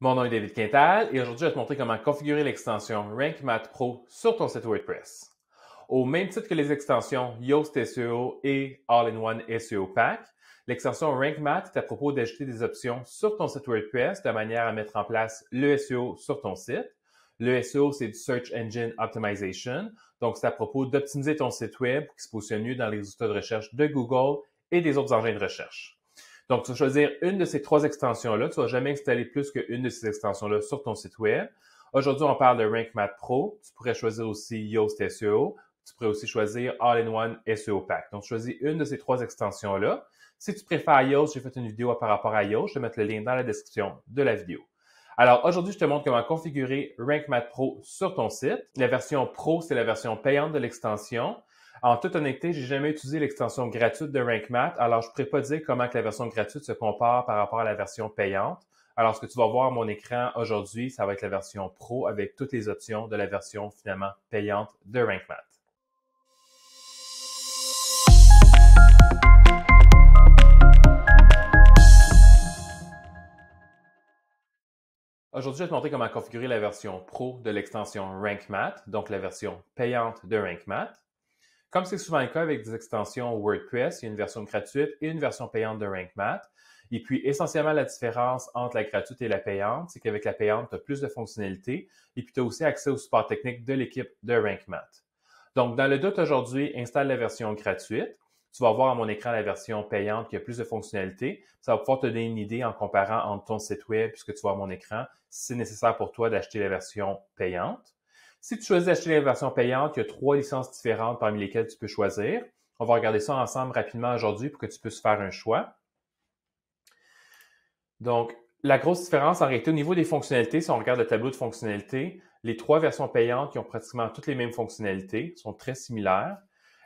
Mon nom est David Quintal et aujourd'hui je vais te montrer comment configurer l'extension Rank Math Pro sur ton site WordPress. Au même titre que les extensions Yoast SEO et All-in-One SEO Pack, l'extension Rank Math est à propos d'ajouter des options sur ton site WordPress de manière à mettre en place le SEO sur ton site. Le SEO, c'est du Search Engine Optimization, donc c'est à propos d'optimiser ton site web pour qu'il se positionne mieux dans les résultats de recherche de Google et des autres engins de recherche. Donc, tu vas choisir une de ces trois extensions-là. Tu ne vas jamais installer plus qu'une de ces extensions-là sur ton site web. Aujourd'hui, on parle de Rank Math Pro. Tu pourrais choisir aussi Yoast SEO. Tu pourrais aussi choisir All-in-One SEO Pack. Donc, choisis une de ces trois extensions-là. Si tu préfères Yoast, j'ai fait une vidéo par rapport à Yoast. Je vais mettre le lien dans la description de la vidéo. Alors, aujourd'hui, je te montre comment configurer Rank Math Pro sur ton site. La version Pro, c'est la version payante de l'extension. En toute honnêteté, j'ai jamais utilisé l'extension gratuite de Rank Math, alors je ne pourrais pas dire comment que la version gratuite se compare par rapport à la version payante. Alors, ce que tu vas voir à mon écran aujourd'hui, ça va être la version Pro avec toutes les options de la version finalement payante de Rank Math. Aujourd'hui, je vais te montrer comment configurer la version Pro de l'extension Rank Math, donc la version payante de Rank Math. Comme c'est souvent le cas avec des extensions WordPress, il y a une version gratuite et une version payante de Rank Math. Et puis, essentiellement, la différence entre la gratuite et la payante, c'est qu'avec la payante, tu as plus de fonctionnalités et puis tu as aussi accès au support technique de l'équipe de Rank Math. Donc, dans le doute aujourd'hui, installe la version gratuite. Tu vas voir à mon écran la version payante qui a plus de fonctionnalités. Ça va pouvoir te donner une idée en comparant entre ton site web et ce que tu vois à mon écran, si c'est nécessaire pour toi d'acheter la version payante. Si tu choisis d'acheter la version payante, il y a 3 licences différentes parmi lesquelles tu peux choisir. On va regarder ça ensemble rapidement aujourd'hui pour que tu puisses faire un choix. Donc, la grosse différence en réalité au niveau des fonctionnalités, si on regarde le tableau de fonctionnalités, les 3 versions payantes qui ont pratiquement toutes les mêmes fonctionnalités sont très similaires.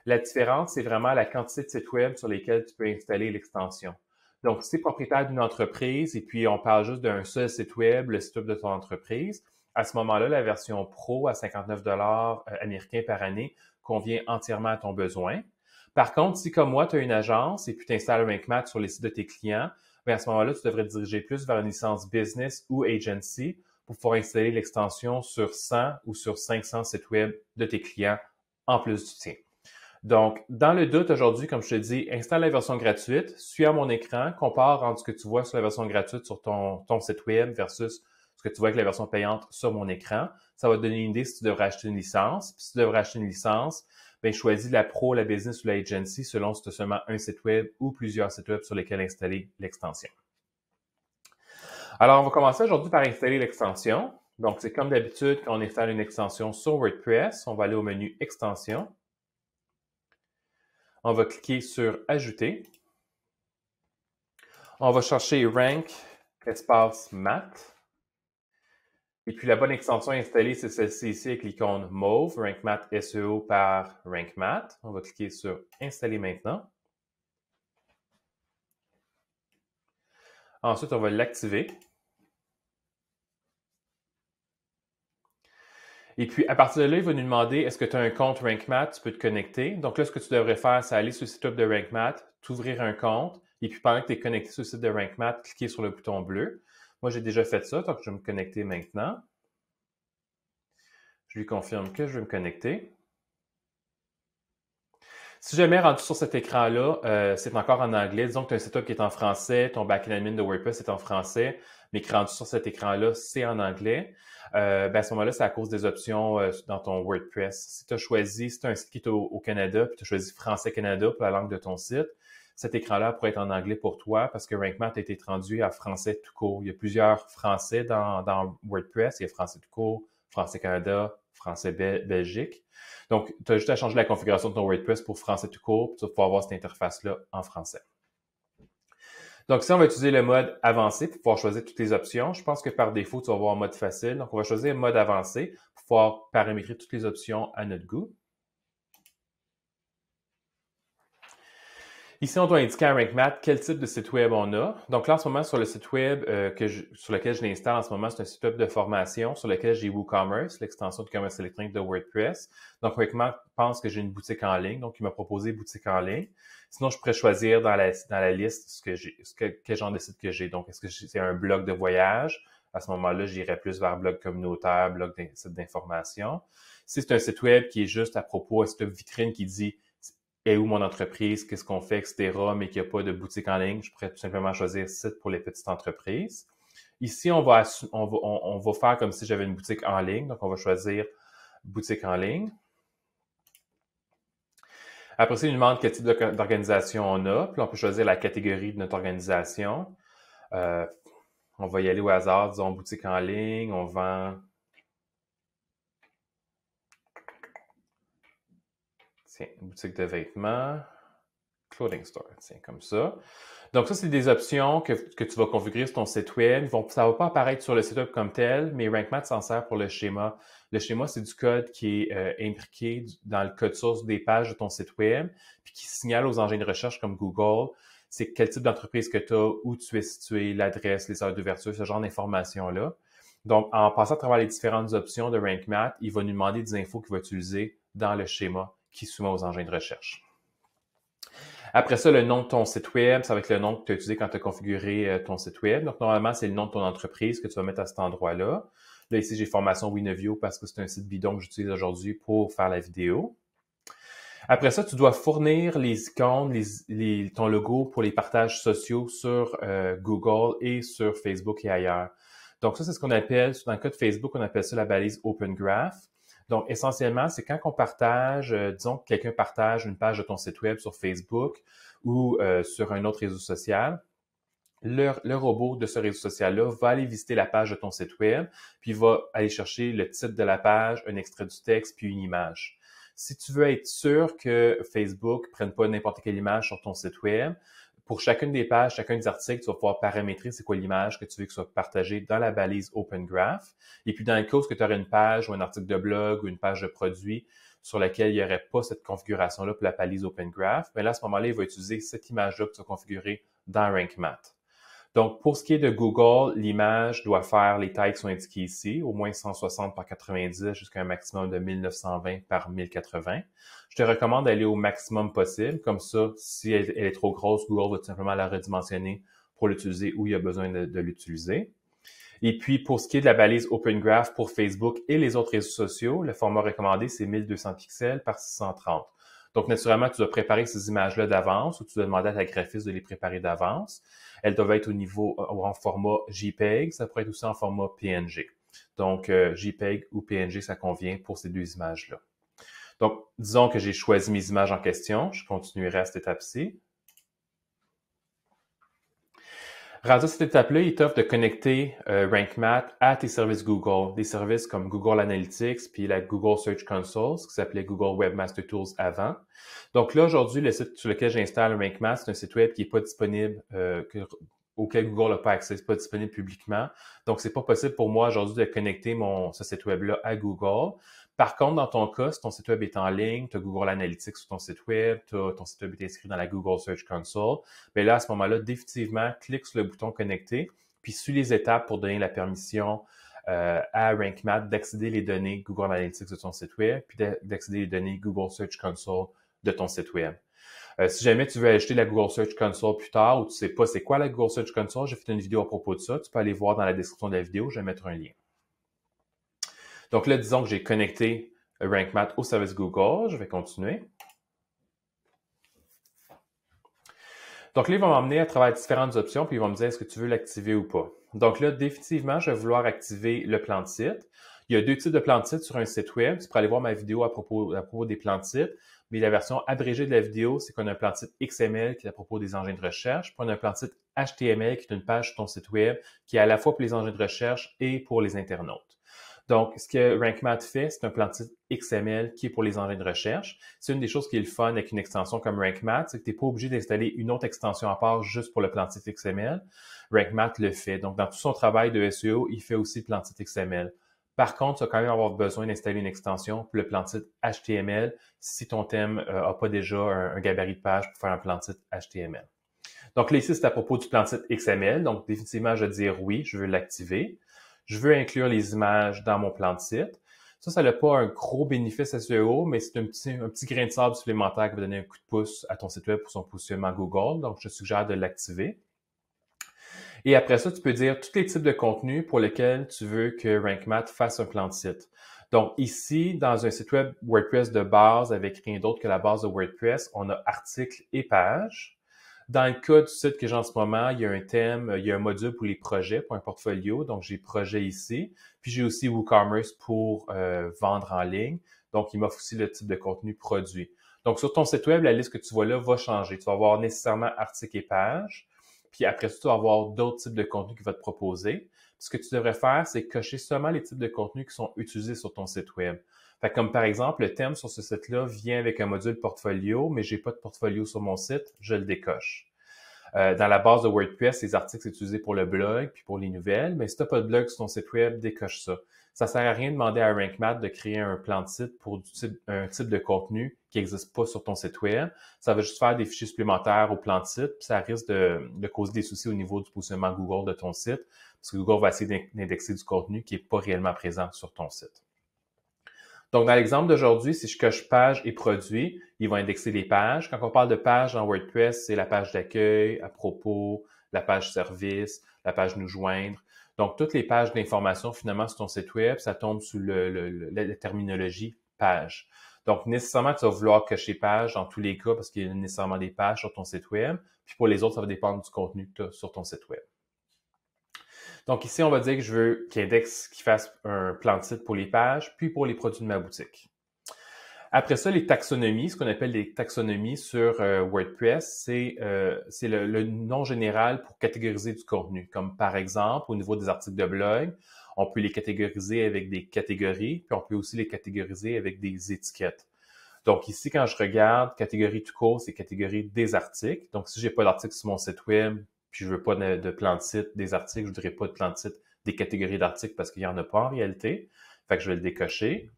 La différence, c'est vraiment la quantité de sites web sur lesquels tu peux installer l'extension. Donc, si tu es propriétaire d'une entreprise et puis on parle juste d'un seul site web, le site web de ton entreprise, à ce moment-là, la version Pro à 59 $ américains par année convient entièrement à ton besoin. Par contre, si comme moi, tu as une agence et puis tu installes Rank Math sur les sites de tes clients, bien à ce moment-là, tu devrais te diriger plus vers une licence business ou agency pour pouvoir installer l'extension sur 100 ou sur 500 sites web de tes clients en plus du tien. Donc, dans le doute aujourd'hui, comme je te dis, installe la version gratuite, suis à mon écran, compare entre ce que tu vois sur la version gratuite sur ton site web versus ce que tu vois avec la version payante sur mon écran. Ça va te donner une idée si tu devrais acheter une licence. Puis si tu devrais acheter une licence, bien, choisis la pro, la business ou la agency selon si tu as seulement un site web ou plusieurs sites web sur lesquels installer l'extension. Alors, on va commencer aujourd'hui par installer l'extension. Donc, c'est comme d'habitude, quand on installe une extension sur WordPress, on va aller au menu Extensions. On va cliquer sur Ajouter. On va chercher Rank espace Math. Et puis, la bonne extension à installer, c'est celle-ci ici avec l'icône mauve, Rank Math SEO par Rank Math. On va cliquer sur Installer maintenant. Ensuite, on va l'activer. Et puis, à partir de là, il va nous demander est-ce que tu as un compte Rank Math, tu peux te connecter. Donc là, ce que tu devrais faire, c'est aller sur le site web de Rank Math, t'ouvrir un compte, et puis pendant que tu es connecté sur le site de Rank Math, cliquer sur le bouton bleu. Moi, j'ai déjà fait ça, donc je vais me connecter maintenant. Je lui confirme que je vais me connecter. Si jamais rendu sur cet écran-là, c'est encore en anglais. Disons que tu as un site web qui est en français, ton backend admin de WordPress est en français, mais que rendu sur cet écran-là, c'est en anglais. Ben à ce moment-là, c'est à cause des options dans ton WordPress. Si tu as choisi, si tu as un site qui est au Canada, puis tu as choisi Français Canada pour la langue de ton site, cet écran-là pourrait être en anglais pour toi parce que Rank Math a été traduit à français tout court. Il y a plusieurs français dans WordPress. Il y a français tout court, français Canada, français Belgique. Donc, tu as juste à changer la configuration de ton WordPress pour français tout court, puis tu vas pouvoir avoir cette interface-là en français. Donc, si on va utiliser le mode avancé pour pouvoir choisir toutes les options, je pense que par défaut, tu vas avoir un mode facile. Donc, on va choisir mode avancé pour pouvoir paramétrer toutes les options à notre goût. Ici, on doit indiquer à Rank Math quel type de site web on a. Donc là, en ce moment, sur le site web sur lequel je l'installe en ce moment, c'est un site web de formation sur lequel j'ai WooCommerce, l'extension de commerce électronique de WordPress. Donc, Rank Math pense que j'ai une boutique en ligne, donc il m'a proposé boutique en ligne. Sinon, je pourrais choisir dans la liste quel genre de site que j'ai. Donc, est-ce que c'est un blog de voyage, À ce moment-là, j'irai plus vers blog communautaire, blog site d'information. Si c'est un site web qui est juste à propos, un site web vitrine qui dit est où mon entreprise, qu'est-ce qu'on fait, etc., mais qu'il n'y a pas de boutique en ligne, je pourrais tout simplement choisir site pour les petites entreprises. Ici, on va faire comme si j'avais une boutique en ligne. Donc, on va choisir boutique en ligne. Après ça, il nous demande quel type d'organisation on a. Puis, on peut choisir la catégorie de notre organisation. On va y aller au hasard, disons boutique en ligne. On vend... Tiens, boutique de vêtements. Clothing store, tiens, comme ça. Donc, ça, c'est des options que tu vas configurer sur ton site web. Ça ne va pas apparaître sur le site web comme tel, mais RankMath s'en sert pour le schéma. Le schéma, c'est du code qui est imbriqué dans le code source des pages de ton site web, puis qui signale aux engins de recherche comme Google, c'est quel type d'entreprise que tu as, où tu es situé, l'adresse, les heures d'ouverture, ce genre d'informations-là. Donc, en passant à travers les différentes options de RankMath, il va nous demander des infos qu'il va utiliser dans le schéma qui soumet aux engins de recherche. Après ça, le nom de ton site web, ça va être le nom que tu as utilisé quand tu as configuré ton site web. Donc, normalement, c'est le nom de ton entreprise que tu vas mettre à cet endroit-là. Là, ici, j'ai formation Winnovio parce que c'est un site bidon que j'utilise aujourd'hui pour faire la vidéo. Après ça, tu dois fournir les icônes, ton logo pour les partages sociaux sur Google et sur Facebook et ailleurs. Donc, ça, c'est ce qu'on appelle, dans le cas de Facebook, on appelle ça la balise Open Graph. Donc, essentiellement, c'est quand on partage, disons que quelqu'un partage une page de ton site web sur Facebook ou sur un autre réseau social, le robot de ce réseau social-là va aller visiter la page de ton site web, puis il va aller chercher le titre de la page, un extrait du texte, puis une image. Si tu veux être sûr que Facebook ne prenne pas n'importe quelle image sur ton site web, pour chacune des pages, chacun des articles, tu vas pouvoir paramétrer c'est quoi l'image que tu veux que soit partagée dans la balise Open Graph. Et puis, dans le cas où tu aurais une page ou un article de blog ou une page de produit sur laquelle il n'y aurait pas cette configuration-là pour la balise Open Graph, bien là, à ce moment-là, il va utiliser cette image-là que tu as configurée dans RankMath. Donc, pour ce qui est de Google, l'image doit faire les tailles qui sont indiquées ici, au moins 160 par 90 jusqu'à un maximum de 1920 par 1080. Je te recommande d'aller au maximum possible. Comme ça, si elle est trop grosse, Google va tout simplement la redimensionner pour l'utiliser où il y a besoin de l'utiliser. Et puis, pour ce qui est de la balise Open Graph pour Facebook et les autres réseaux sociaux, le format recommandé, c'est 1200 pixels par 630. Donc, naturellement, tu dois préparer ces images-là d'avance ou tu dois demander à ta graphiste de les préparer d'avance. Elles doivent être en format JPEG, ça pourrait être aussi en format PNG. Donc, JPEG ou PNG, ça convient pour ces deux images-là. Donc, disons que j'ai choisi mes images en question. Je continuerai à cette étape-ci. Rendu à cette étape-là, il t'offre de connecter RankMath à tes services Google, des services comme Google Analytics puis la Google Search Console, ce qui s'appelait Google Webmaster Tools avant. Donc là, aujourd'hui, le site sur lequel j'installe RankMath, c'est un site web qui n'est pas disponible, auquel Google n'a pas accès, c'est pas disponible publiquement. Donc, c'est pas possible pour moi aujourd'hui de connecter ce site web-là à Google. Par contre, dans ton cas, si ton site web est en ligne, tu as Google Analytics sur ton site web, ton site web est inscrit dans la Google Search Console, bien là, à ce moment-là, définitivement, clique sur le bouton Connecter, puis suis les étapes pour donner la permission à RankMath d'accéder les données Google Analytics de ton site web, puis d'accéder les données Google Search Console de ton site web. Si jamais tu veux ajouter la Google Search Console plus tard ou tu sais pas c'est quoi la Google Search Console, j'ai fait une vidéo à propos de ça, tu peux aller voir dans la description de la vidéo, je vais mettre un lien. Donc là, disons que j'ai connecté RankMath au service Google. Je vais continuer. Donc là, il va m'emmener à travers différentes options, puis il va me dire est-ce que tu veux l'activer ou pas. Donc là, définitivement, je vais vouloir activer le plan de site. Il y a deux types de plans de site sur un site web. Tu peux aller voir ma vidéo à propos des plans de site, mais la version abrégée de la vidéo, c'est qu'on a un plan de site XML qui est à propos des engins de recherche, puis on a un plan de site HTML qui est une page sur ton site web qui est à la fois pour les engins de recherche et pour les internautes. Donc, ce que RankMath fait, c'est un plan de site XML qui est pour les engins de recherche. C'est une des choses qui est le fun avec une extension comme RankMath, c'est que tu n'es pas obligé d'installer une autre extension à part juste pour le plan de site XML. RankMath le fait. Donc, dans tout son travail de SEO, il fait aussi le plan de site XML. Par contre, tu vas quand même avoir besoin d'installer une extension pour le plan de site HTML si ton thème n'a pas déjà un gabarit de page pour faire un plan de site HTML. Donc là, ici, c'est à propos du plan de site XML. Donc, définitivement, je vais dire oui, je veux l'activer. Je veux inclure les images dans mon plan de site. Ça n'a pas un gros bénéfice SEO, mais c'est un petit grain de sable supplémentaire qui va donner un coup de pouce à ton site web pour son positionnement Google. Donc, je te suggère de l'activer. Et après ça, tu peux dire tous les types de contenus pour lesquels tu veux que RankMath fasse un plan de site. Donc ici, dans un site web WordPress de base avec rien d'autre que la base de WordPress, on a articles et pages. Dans le cas du site que j'ai en ce moment, il y a un thème, il y a un module pour les projets, pour un portfolio. Donc, j'ai projet ici. Puis, j'ai aussi WooCommerce pour vendre en ligne. Donc, il m'offre aussi le type de contenu produit. Donc, sur ton site web, la liste que tu vois là va changer. Tu vas avoir nécessairement articles et pages. Puis après ça, tu vas avoir d'autres types de contenus qu'il va te proposer. Puis, ce que tu devrais faire, c'est cocher seulement les types de contenus qui sont utilisés sur ton site web. Fait comme par exemple, le thème sur ce site-là vient avec un module portfolio, mais j'ai pas de portfolio sur mon site, je le décoche. Dans la base de WordPress, les articles sont utilisés pour le blog puis pour les nouvelles, mais si tu n'as pas de blog sur ton site web, décoche ça. Ça sert à rien de demander à RankMath de créer un plan de site pour un type de contenu qui n'existe pas sur ton site web. Ça va juste faire des fichiers supplémentaires au plan de site, puis ça risque de causer des soucis au niveau du positionnement Google de ton site, parce que Google va essayer d'indexer du contenu qui n'est pas réellement présent sur ton site. Donc, dans l'exemple d'aujourd'hui, si je coche page et produit, il va indexer les pages. Quand on parle de page dans WordPress, c'est la page d'accueil, à propos, la page service, la page nous joindre. Donc, toutes les pages d'information, finalement, sur ton site web, ça tombe sous la terminologie page. Donc, nécessairement, tu vas vouloir cocher page dans tous les cas parce qu'il y a nécessairement des pages sur ton site web. Puis pour les autres, ça va dépendre du contenu que tu as sur ton site web. Donc ici, on va dire que je veux qu'il fasse un plan de site pour les pages, puis pour les produits de ma boutique. Après ça, les taxonomies, ce qu'on appelle les taxonomies sur WordPress, c'est le nom général pour catégoriser du contenu. Comme par exemple, au niveau des articles de blog, on peut les catégoriser avec des catégories, puis on peut aussi les catégoriser avec des étiquettes. Donc ici, quand je regarde catégorie tout court, c'est catégorie des articles. Donc si j'ai pas d'article sur mon site web, puis je veux pas de plan de site des articles, je voudrais pas de plan de site des catégories d'articles parce qu'il y en a pas en réalité. Fait que je vais le décocher.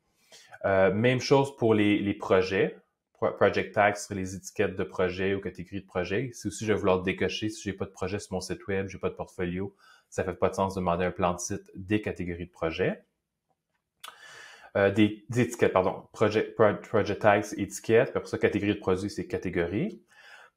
Même chose pour les projets. Project tags sur les étiquettes de projet ou catégories de projet. Si aussi je vais vouloir décocher, si j'ai pas de projet sur mon site web, j'ai pas de portfolio, ça fait pas de sens de demander un plan de site des catégories de projet. Des étiquettes, pardon. Project tags, étiquettes. Puis après ça, catégorie de produits, c'est catégorie.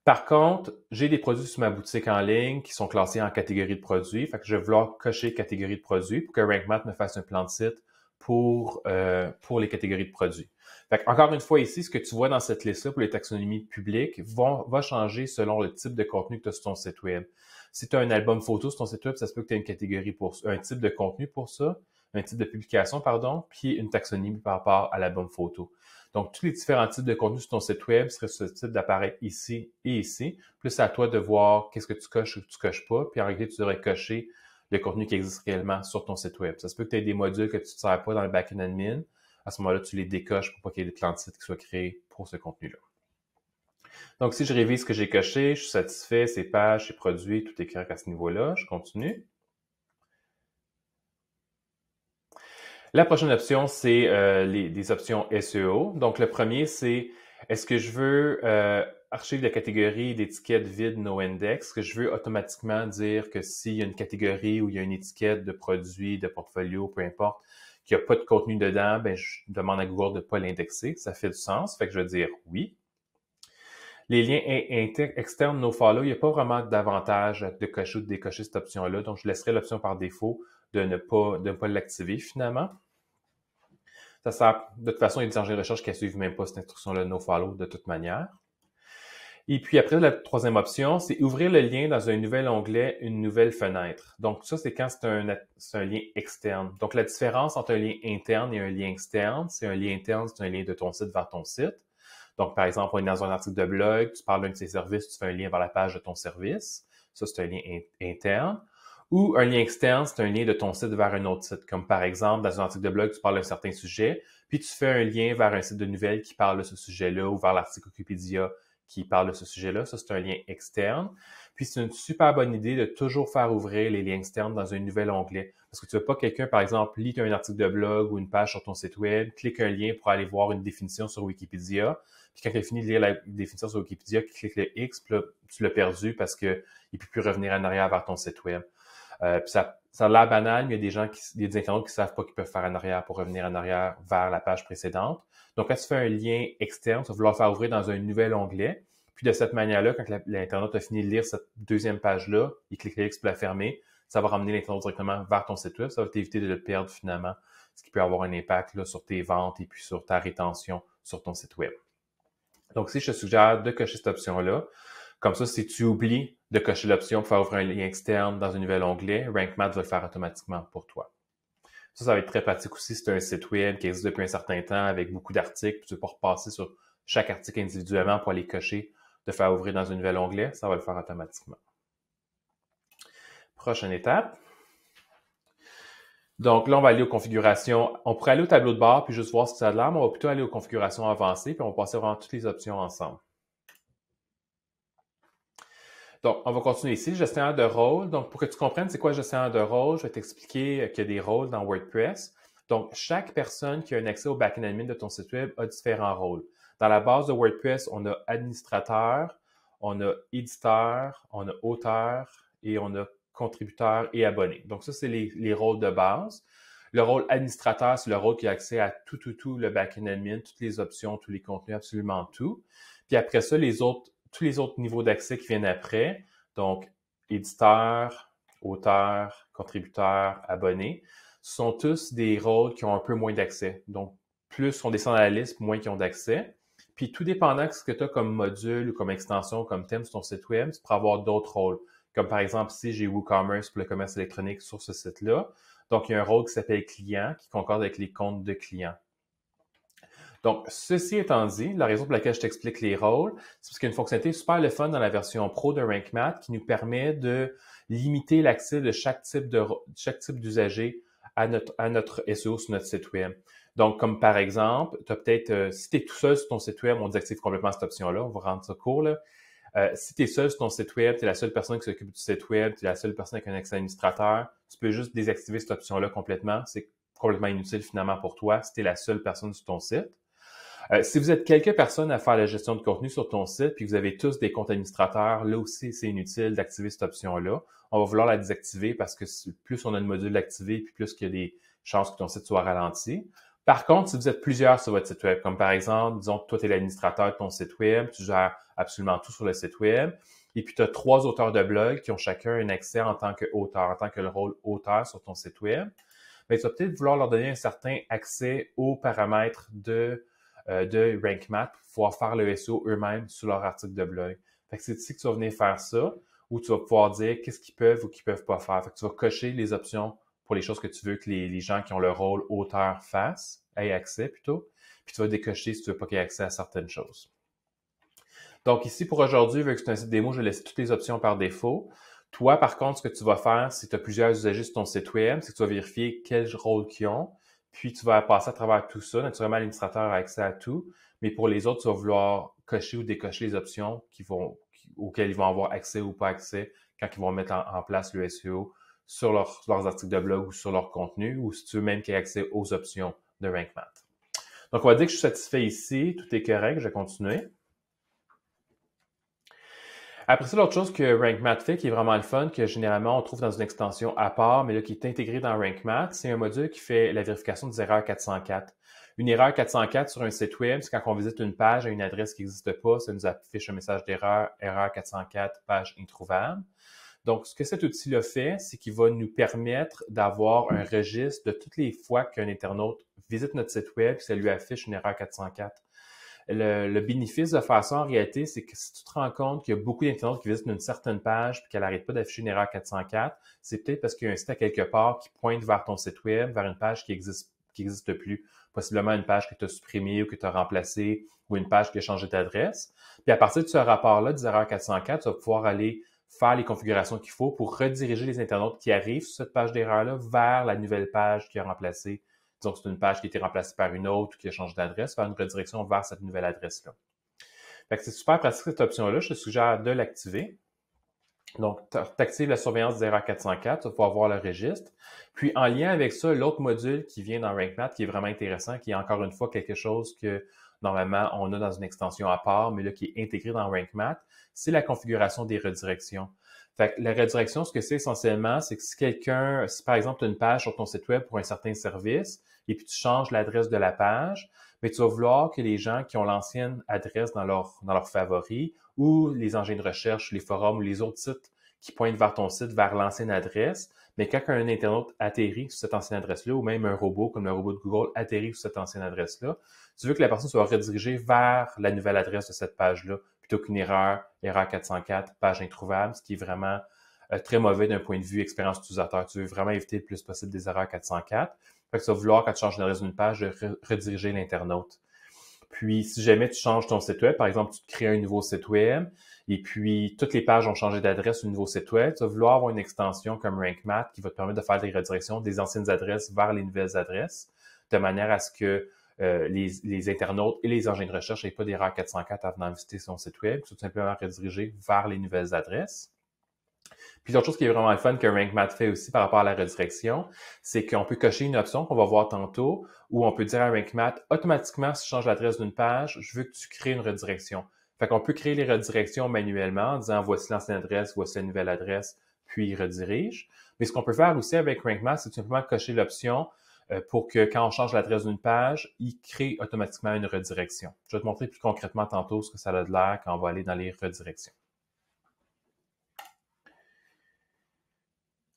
Par contre, j'ai des produits sur ma boutique en ligne qui sont classés en catégorie de produits. Fait que je vais vouloir cocher catégorie de produits pour que RankMath me fasse un plan de site pour les catégories de produits. Fait que, encore une fois ici, ce que tu vois dans cette liste-là pour les taxonomies publiques va changer selon le type de contenu que tu as sur ton site web. Si tu as un album photo sur ton site web, ça se peut que tu aies une catégorie pour un type de contenu pour ça, un type de publication, pardon, puis une taxonomie par rapport à l'album photo. Donc, tous les différents types de contenus sur ton site web seraient susceptibles d'apparaître ici et ici. Plus c'est à toi de voir qu'est-ce que tu coches ou que tu coches pas. Puis en réalité, tu devrais cocher le contenu qui existe réellement sur ton site web. Ça se peut que tu aies des modules que tu ne sers pas dans le backend admin. À ce moment-là, tu les décoches pour pas qu'il y ait des plans de site qui soient créés pour ce contenu-là. Donc, si je révise ce que j'ai coché, je suis satisfait, c'est pages, c'est produits, tout est correct à ce niveau-là. Je continue. La prochaine option, c'est des options SEO. Donc, le premier, c'est est-ce que je veux archive de catégorie d'étiquette vide no index? Est-ce que je veux automatiquement dire que s'il y a une catégorie où il y a une étiquette de produit, de portfolio, peu importe, qu'il n'y a pas de contenu dedans, ben je demande à Google de ne pas l'indexer. Ça fait du sens. Fait que je vais dire oui. Les liens externes nofollow, il n'y a pas vraiment d'avantage de cocher ou de décocher cette option-là. Donc, je laisserai l'option par défaut de ne pas l'activer finalement. Ça sert, de toute façon, il y a des engins de recherche qui ne suivent même pas cette instruction-là nofollow de toute manière. Et puis après, la troisième option, c'est ouvrir le lien dans un nouvel onglet, une nouvelle fenêtre. Donc ça, c'est quand c'est un lien externe. Donc la différence entre un lien interne et un lien externe, c'est un lien interne, c'est un lien de ton site vers ton site. Donc par exemple, on est dans un article de blog, tu parles d'un de tes services, tu fais un lien vers la page de ton service. Ça, c'est un lien interne. Ou un lien externe, c'est un lien de ton site vers un autre site. Comme par exemple, dans un article de blog, tu parles d'un certain sujet, puis tu fais un lien vers un site de nouvelles qui parle de ce sujet-là ou vers l'article Wikipédia qui parle de ce sujet-là. Ça, c'est un lien externe. Puis, c'est une super bonne idée de toujours faire ouvrir les liens externes dans un nouvel onglet. Parce que tu veux pas quelqu'un, par exemple, lit un article de blog ou une page sur ton site web, clique un lien pour aller voir une définition sur Wikipédia. Puis, quand il a fini de lire la définition sur Wikipédia, clique le X, puis là, tu l'as perdu parce qu'il ne peut plus revenir en arrière vers ton site web. Puis ça a l'air banal, mais il y a des internautes qui savent pas qu'ils peuvent faire en arrière pour revenir en arrière vers la page précédente. Donc, quand tu fais un lien externe, tu vas vouloir faire ouvrir dans un nouvel onglet. Puis de cette manière-là, quand l'internaute a fini de lire cette deuxième page-là, il clique X pour la fermer, ça va ramener l'internaute directement vers ton site web. Ça va t'éviter de le perdre finalement, ce qui peut avoir un impact là, sur tes ventes et puis sur ta rétention sur ton site web. Donc ici, je te suggère de cocher cette option-là. Comme ça, si tu oublies de cocher l'option pour faire ouvrir un lien externe dans un nouvel onglet, RankMath va le faire automatiquement pour toi. Ça va être très pratique aussi si tu as un site web qui existe depuis un certain temps avec beaucoup d'articles, tu ne veux pas repasser sur chaque article individuellement pour aller cocher, de faire ouvrir dans un nouvel onglet, ça va le faire automatiquement. Prochaine étape. Donc là, on va aller aux configurations. On pourrait aller au tableau de bord puis juste voir ce que ça a l'air, mais on va plutôt aller aux configurations avancées puis on va passer vraiment toutes les options ensemble. Donc, on va continuer ici, gestionnaire de rôle. Donc, pour que tu comprennes c'est quoi le gestionnaire de rôle, je vais t'expliquer qu'il y a des rôles dans WordPress. Donc, chaque personne qui a un accès au backend admin de ton site web a différents rôles. Dans la base de WordPress, on a administrateur, on a éditeur, on a auteur et on a contributeur et abonné. Donc, ça, c'est les rôles de base. Le rôle administrateur, c'est le rôle qui a accès à tout le backend admin, toutes les options, tous les contenus, absolument tout. Puis après ça, tous les autres niveaux d'accès qui viennent après, donc éditeur, auteur, contributeur, abonné, sont tous des rôles qui ont un peu moins d'accès. Donc, plus on descend dans la liste, moins qui ont d'accès. Puis, tout dépendant de ce que tu as comme module ou comme extension, comme thème sur ton site web, tu pourras avoir d'autres rôles. Comme par exemple, ici, j'ai WooCommerce pour le commerce électronique sur ce site-là. Donc, il y a un rôle qui s'appelle client qui concorde avec les comptes de clients. Donc, ceci étant dit, la raison pour laquelle je t'explique les rôles, c'est parce qu'il y a une fonctionnalité super le fun dans la version pro de RankMath qui nous permet de limiter l'accès de chaque type d'usager à notre SEO sur notre site web. Donc, comme par exemple, tu as peut-être, si tu es tout seul sur ton site web, on désactive complètement cette option-là, on va rendre ça court, là. Si tu es seul sur ton site web, tu es la seule personne qui s'occupe du site web, tu es la seule personne avec un accès administrateur, tu peux juste désactiver cette option-là complètement. C'est complètement inutile finalement pour toi si tu es la seule personne sur ton site. Si vous êtes quelques personnes à faire la gestion de contenu sur ton site, puis vous avez tous des comptes administrateurs, là aussi, c'est inutile d'activer cette option-là. On va vouloir la désactiver parce que plus on a le module activé, puis plus qu'il y a des chances que ton site soit ralenti. Par contre, si vous êtes plusieurs sur votre site web, comme par exemple, disons que toi, tu es l'administrateur de ton site web, tu gères absolument tout sur le site web, et puis tu as 3 auteurs de blog qui ont chacun un accès en tant qu'auteur, en tant que le rôle auteur sur ton site web, bien, tu vas peut-être vouloir leur donner un certain accès aux paramètres de RankMath pour pouvoir faire le SEO eux-mêmes sur leur article de blog. Fait que c'est ici que tu vas venir faire ça, où tu vas pouvoir dire qu'est-ce qu'ils peuvent ou qu'ils peuvent pas faire. Fait que tu vas cocher les options pour les choses que tu veux que les gens qui ont le rôle auteur fassent, aient accès plutôt, puis tu vas décocher si tu veux pas qu'il y ait accès à certaines choses. Donc ici, pour aujourd'hui, vu que c'est un site démo, je vais laisser toutes les options par défaut. Toi, par contre, ce que tu vas faire, si tu as plusieurs usagers sur ton site web, c'est que tu vas vérifier quel rôle qu'ils ont, puis tu vas passer à travers tout ça. Naturellement, l'administrateur a accès à tout, mais pour les autres, tu vas vouloir cocher ou décocher les options auxquelles ils vont avoir accès ou pas accès quand ils vont mettre en place le SEO sur leurs articles de blog ou sur leur contenu, ou si tu veux même qu'ils aient accès aux options de RankMath. Donc, on va dire que je suis satisfait ici, tout est correct, je vais continuer. Après ça, l'autre chose que RankMath fait, qui est vraiment le fun, que généralement on trouve dans une extension à part, mais là qui est intégrée dans RankMath, c'est un module qui fait la vérification des erreurs 404. Une erreur 404 sur un site web, c'est quand on visite une page à une adresse qui n'existe pas, ça nous affiche un message d'erreur, erreur 404, page introuvable. Donc, ce que cet outil-là fait, c'est qu'il va nous permettre d'avoir un registre de toutes les fois qu'un internaute visite notre site web et que ça lui affiche une erreur 404. Le bénéfice de faire ça, en réalité, c'est que si tu te rends compte qu'il y a beaucoup d'internautes qui visitent une certaine page et qu'elle n'arrête pas d'afficher une erreur 404, c'est peut-être parce qu'il y a un site à quelque part qui pointe vers ton site web, vers une page qui existe plus. Possiblement une page que tu as supprimée ou que tu as remplacée ou une page qui a changé d'adresse. Puis à partir de ce rapport-là, des erreurs 404, tu vas pouvoir aller faire les configurations qu'il faut pour rediriger les internautes qui arrivent sur cette page d'erreur-là vers la nouvelle page qui a remplacé. Disons que c'est une page qui a été remplacée par une autre ou qui a changé d'adresse, faire une redirection vers cette nouvelle adresse-là. Fait que c'est super pratique cette option-là. Je te suggère de l'activer. Donc, tu actives la surveillance des erreurs 404, tu vas pouvoir voir le registre. Puis, en lien avec ça, l'autre module qui vient dans RankMath, qui est vraiment intéressant, qui est encore une fois quelque chose que normalement on a dans une extension à part, mais là qui est intégré dans RankMath, c'est la configuration des redirections. Fait que la redirection, ce que c'est essentiellement, c'est que si par exemple tu as une page sur ton site web pour un certain service, et puis tu changes l'adresse de la page, mais tu vas vouloir que les gens qui ont l'ancienne adresse dans leurs favoris ou les engins de recherche, les forums ou les autres sites qui pointent vers ton site, vers l'ancienne adresse. Mais quand un internaute atterrit sur cette ancienne adresse-là, ou même un robot comme le robot de Google atterrit sur cette ancienne adresse-là, tu veux que la personne soit redirigée vers la nouvelle adresse de cette page-là, plutôt qu'une erreur 404, page introuvable, ce qui est vraiment très mauvais d'un point de vue expérience utilisateur. Tu veux vraiment éviter le plus possible des erreurs 404. Fait que tu vas vouloir, quand tu changes l'adresse d'une page, de rediriger l'internaute. Puis, si jamais tu changes ton site web, par exemple, tu te crées un nouveau site web, et puis toutes les pages ont changé d'adresse au nouveau site web, tu vas vouloir avoir une extension comme RankMath qui va te permettre de faire des redirections des anciennes adresses vers les nouvelles adresses, de manière à ce que les internautes et les engins de recherche n'aient pas d'erreur 404 en venant visiter son site web, tout simplement rediriger vers les nouvelles adresses. Puis l'autre chose qui est vraiment le fun que RankMath fait aussi par rapport à la redirection, c'est qu'on peut cocher une option qu'on va voir tantôt, où on peut dire à RankMath, automatiquement, si je change l'adresse d'une page, je veux que tu crées une redirection. Fait qu'on peut créer les redirections manuellement en disant voici l'ancienne adresse, voici la nouvelle adresse, puis il redirige. Mais ce qu'on peut faire aussi avec RankMath, c'est tout simplement cocher l'option pour que quand on change l'adresse d'une page, il crée automatiquement une redirection. Je vais te montrer plus concrètement tantôt ce que ça a de l'air quand on va aller dans les redirections.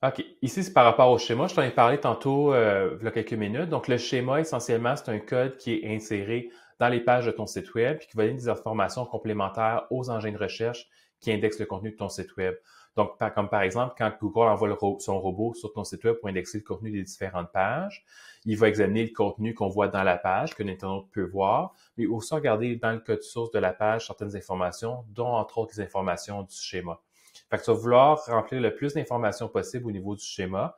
OK. Ici, c'est par rapport au schéma. Je t'en ai parlé tantôt, il y a quelques minutes. Donc, le schéma, essentiellement, c'est un code qui est inséré dans les pages de ton site web et qui va donner des informations complémentaires aux engins de recherche qui indexent le contenu de ton site web. Donc, comme par exemple, quand Google envoie son robot sur ton site web pour indexer le contenu des différentes pages, il va examiner le contenu qu'on voit dans la page, que l'internaute peut voir, mais aussi regarder dans le code source de la page certaines informations, dont entre autres les informations du schéma. Fait que tu vas vouloir remplir le plus d'informations possible au niveau du schéma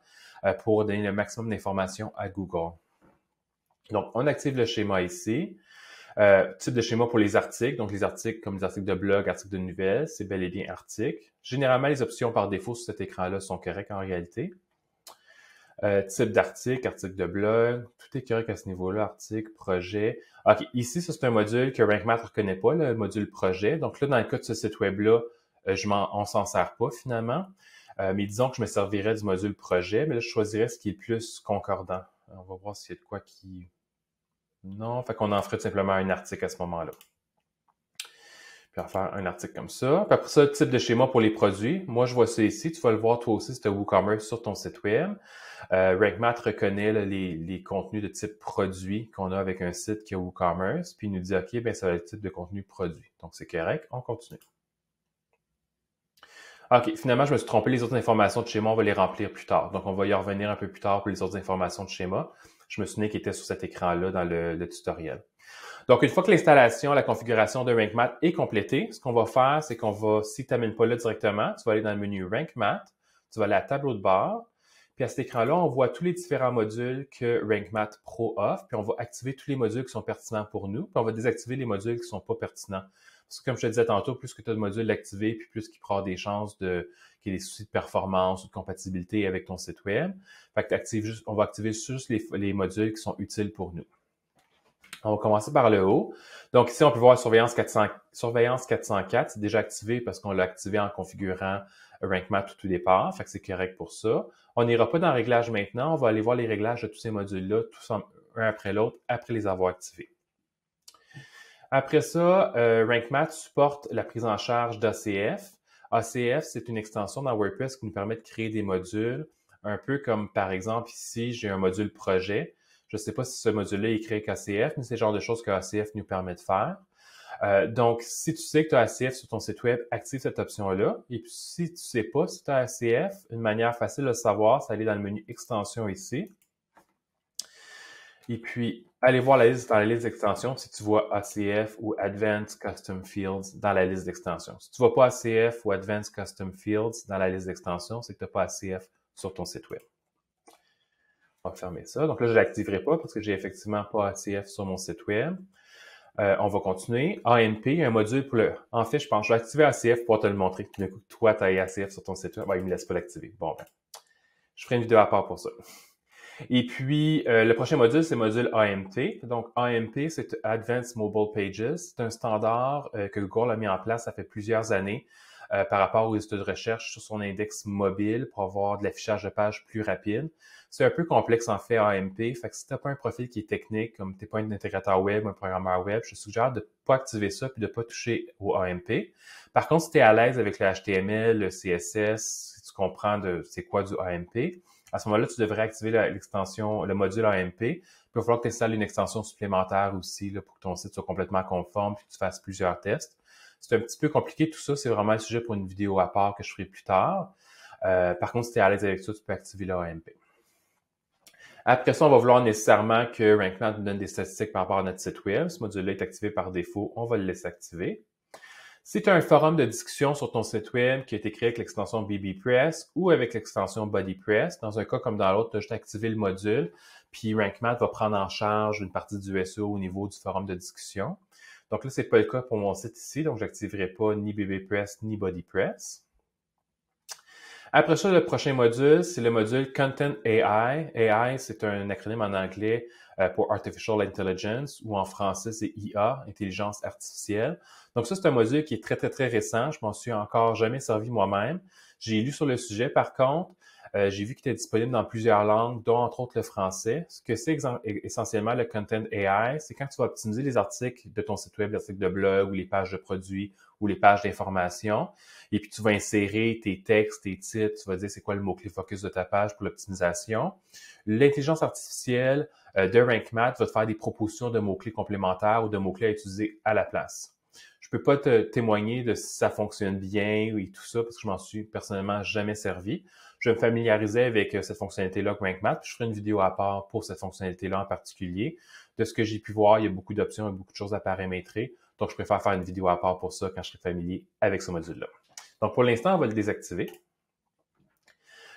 pour donner le maximum d'informations à Google. Donc, on active le schéma ici. Type de schéma pour les articles. Donc, les articles comme les articles de blog, articles de nouvelles, c'est bel et bien articles. Généralement, les options par défaut sur cet écran-là sont correctes en réalité. Type d'article, article de blog, tout est correct à ce niveau-là, article, projet. OK, ici, ça c'est un module que RankMath ne reconnaît pas, le module projet. Donc là, dans le cas de ce site web-là, on s'en sert pas finalement. Mais disons que je me servirais du module projet, mais là, je choisirais ce qui est le plus concordant. On va voir s'il y a de quoi qui... Non, fait qu'on en ferait tout simplement un article à ce moment-là. Puis on va faire un article comme ça. Puis après ça, type de schéma pour les produits. Moi, je vois ça ici. Tu vas le voir toi aussi si tu as WooCommerce sur ton site web. RankMath reconnaît là, les contenus de type produit qu'on a avec un site qui a WooCommerce. Puis il nous dit, OK, ben ça va être le type de contenu produit. Donc, c'est correct. On continue. OK, finalement, je me suis trompé. Les autres informations de schéma, on va les remplir plus tard. Donc, on va y revenir un peu plus tard pour les autres informations de schéma. Je me souviens qu'il était sur cet écran-là dans le tutoriel. Donc, une fois que l'installation, la configuration de RankMath est complétée, ce qu'on va faire, c'est qu'on va, si tu t'amènes pas là directement, tu vas aller dans le menu RankMath, tu vas aller à tableau de bord, puis à cet écran-là, on voit tous les différents modules que RankMath Pro offre, puis on va activer tous les modules qui sont pertinents pour nous, puis on va désactiver les modules qui sont pas pertinents. Parce que comme je te disais tantôt, plus que tu as de modules activés, puis plus qu'il prend des chances qu'il y ait des soucis de performance ou de compatibilité avec ton site web. Fait que on va activer juste les modules qui sont utiles pour nous. On va commencer par le haut. Donc ici, on peut voir surveillance 404, c'est déjà activé parce qu'on l'a activé en configurant RankMath au tout départ, fait que c'est correct pour ça. On n'ira pas dans Réglages maintenant, on va aller voir les réglages de tous ces modules-là, tous un après l'autre, après les avoir activés. Après ça, RankMath supporte la prise en charge d'ACF. ACF, c'est une extension dans WordPress qui nous permet de créer des modules, un peu comme par exemple ici, j'ai un module projet. Je ne sais pas si ce module-là est créé avec ACF, mais c'est le genre de choses que ACF nous permet de faire. Donc, si tu sais que tu as ACF sur ton site web, active cette option-là. Et puis, si tu ne sais pas si tu as ACF, une manière facile de le savoir, c'est d'aller dans le menu Extensions ici. Et puis, allez voir la liste dans la liste d'extensions si tu vois ACF ou Advanced Custom Fields dans la liste d'extensions. Si tu ne vois pas ACF ou Advanced Custom Fields dans la liste d'extensions, c'est que tu n'as pas ACF sur ton site web. On va fermer ça. Donc là, je ne l'activerai pas parce que j'ai effectivement pas ACF sur mon site web. On va continuer. ANP, un module pour le... En fait, je pense que je vais activer ACF pour te le montrer. D'un coup, toi, tu as ACF sur ton site web. Ben, il ne me laisse pas l'activer. Bon, ben, je ferai une vidéo à part pour ça. Et puis, le prochain module, c'est le module AMP. Donc, AMP, c'est Advanced Mobile Pages. C'est un standard que Google a mis en place, ça fait plusieurs années, par rapport aux résultats de recherche sur son index mobile pour avoir de l'affichage de page plus rapide. C'est un peu complexe en fait AMP, fait que si tu n'as pas un profil qui est technique, comme tu n'es pas un intégrateur web ou un programmeur web, je te suggère de ne pas activer ça puis de ne pas toucher au AMP. Par contre, si tu es à l'aise avec le HTML, le CSS, si tu comprends c'est quoi du AMP, à ce moment-là, tu devrais activer l'extension, le module AMP. Puis il va falloir que tu installes une extension supplémentaire aussi là, pour que ton site soit complètement conforme puis que tu fasses plusieurs tests. C'est un petit peu compliqué tout ça, c'est vraiment un sujet pour une vidéo à part que je ferai plus tard. Par contre, si tu es à l'aise avec ça, tu peux activer le AMP. Après ça, on va vouloir nécessairement que RankMath nous donne des statistiques par rapport à notre site web. Ce module-là est activé par défaut, on va le laisser activer. Si tu as un forum de discussion sur ton site web qui a été créé avec l'extension BBPress ou avec l'extension BuddyPress, dans un cas comme dans l'autre, tu as juste activé le module, puis RankMath va prendre en charge une partie du SEO au niveau du forum de discussion. Donc là, ce n'est pas le cas pour mon site ici, donc je n'activerai pas ni BBPress ni BuddyPress. Après ça, le prochain module, c'est le module Content AI. AI, c'est un acronyme en anglais pour Artificial Intelligence, ou en français, c'est IA, Intelligence Artificielle. Donc ça, c'est un module qui est très, très, très récent. Je m'en suis encore jamais servi moi-même. J'ai lu sur le sujet, par contre. J'ai vu qu'il était disponible dans plusieurs langues, dont entre autres le français. Ce que c'est essentiellement le Content AI, c'est quand tu vas optimiser les articles de ton site web, les articles de blog ou les pages de produits ou les pages d'information. Et puis, tu vas insérer tes textes, tes titres, tu vas dire c'est quoi le mot-clé focus de ta page pour l'optimisation. L'intelligence artificielle de RankMath va te faire des propositions de mots-clés complémentaires ou de mots-clés à utiliser à la place. Je peux pas te témoigner de si ça fonctionne bien et tout ça parce que je m'en suis personnellement jamais servi. Je vais me familiariser avec cette fonctionnalité-là RankMath, puis je ferai une vidéo à part pour cette fonctionnalité-là en particulier. De ce que j'ai pu voir, il y a beaucoup d'options et beaucoup de choses à paramétrer. Donc, je préfère faire une vidéo à part pour ça quand je serai familier avec ce module-là. Donc, pour l'instant, on va le désactiver.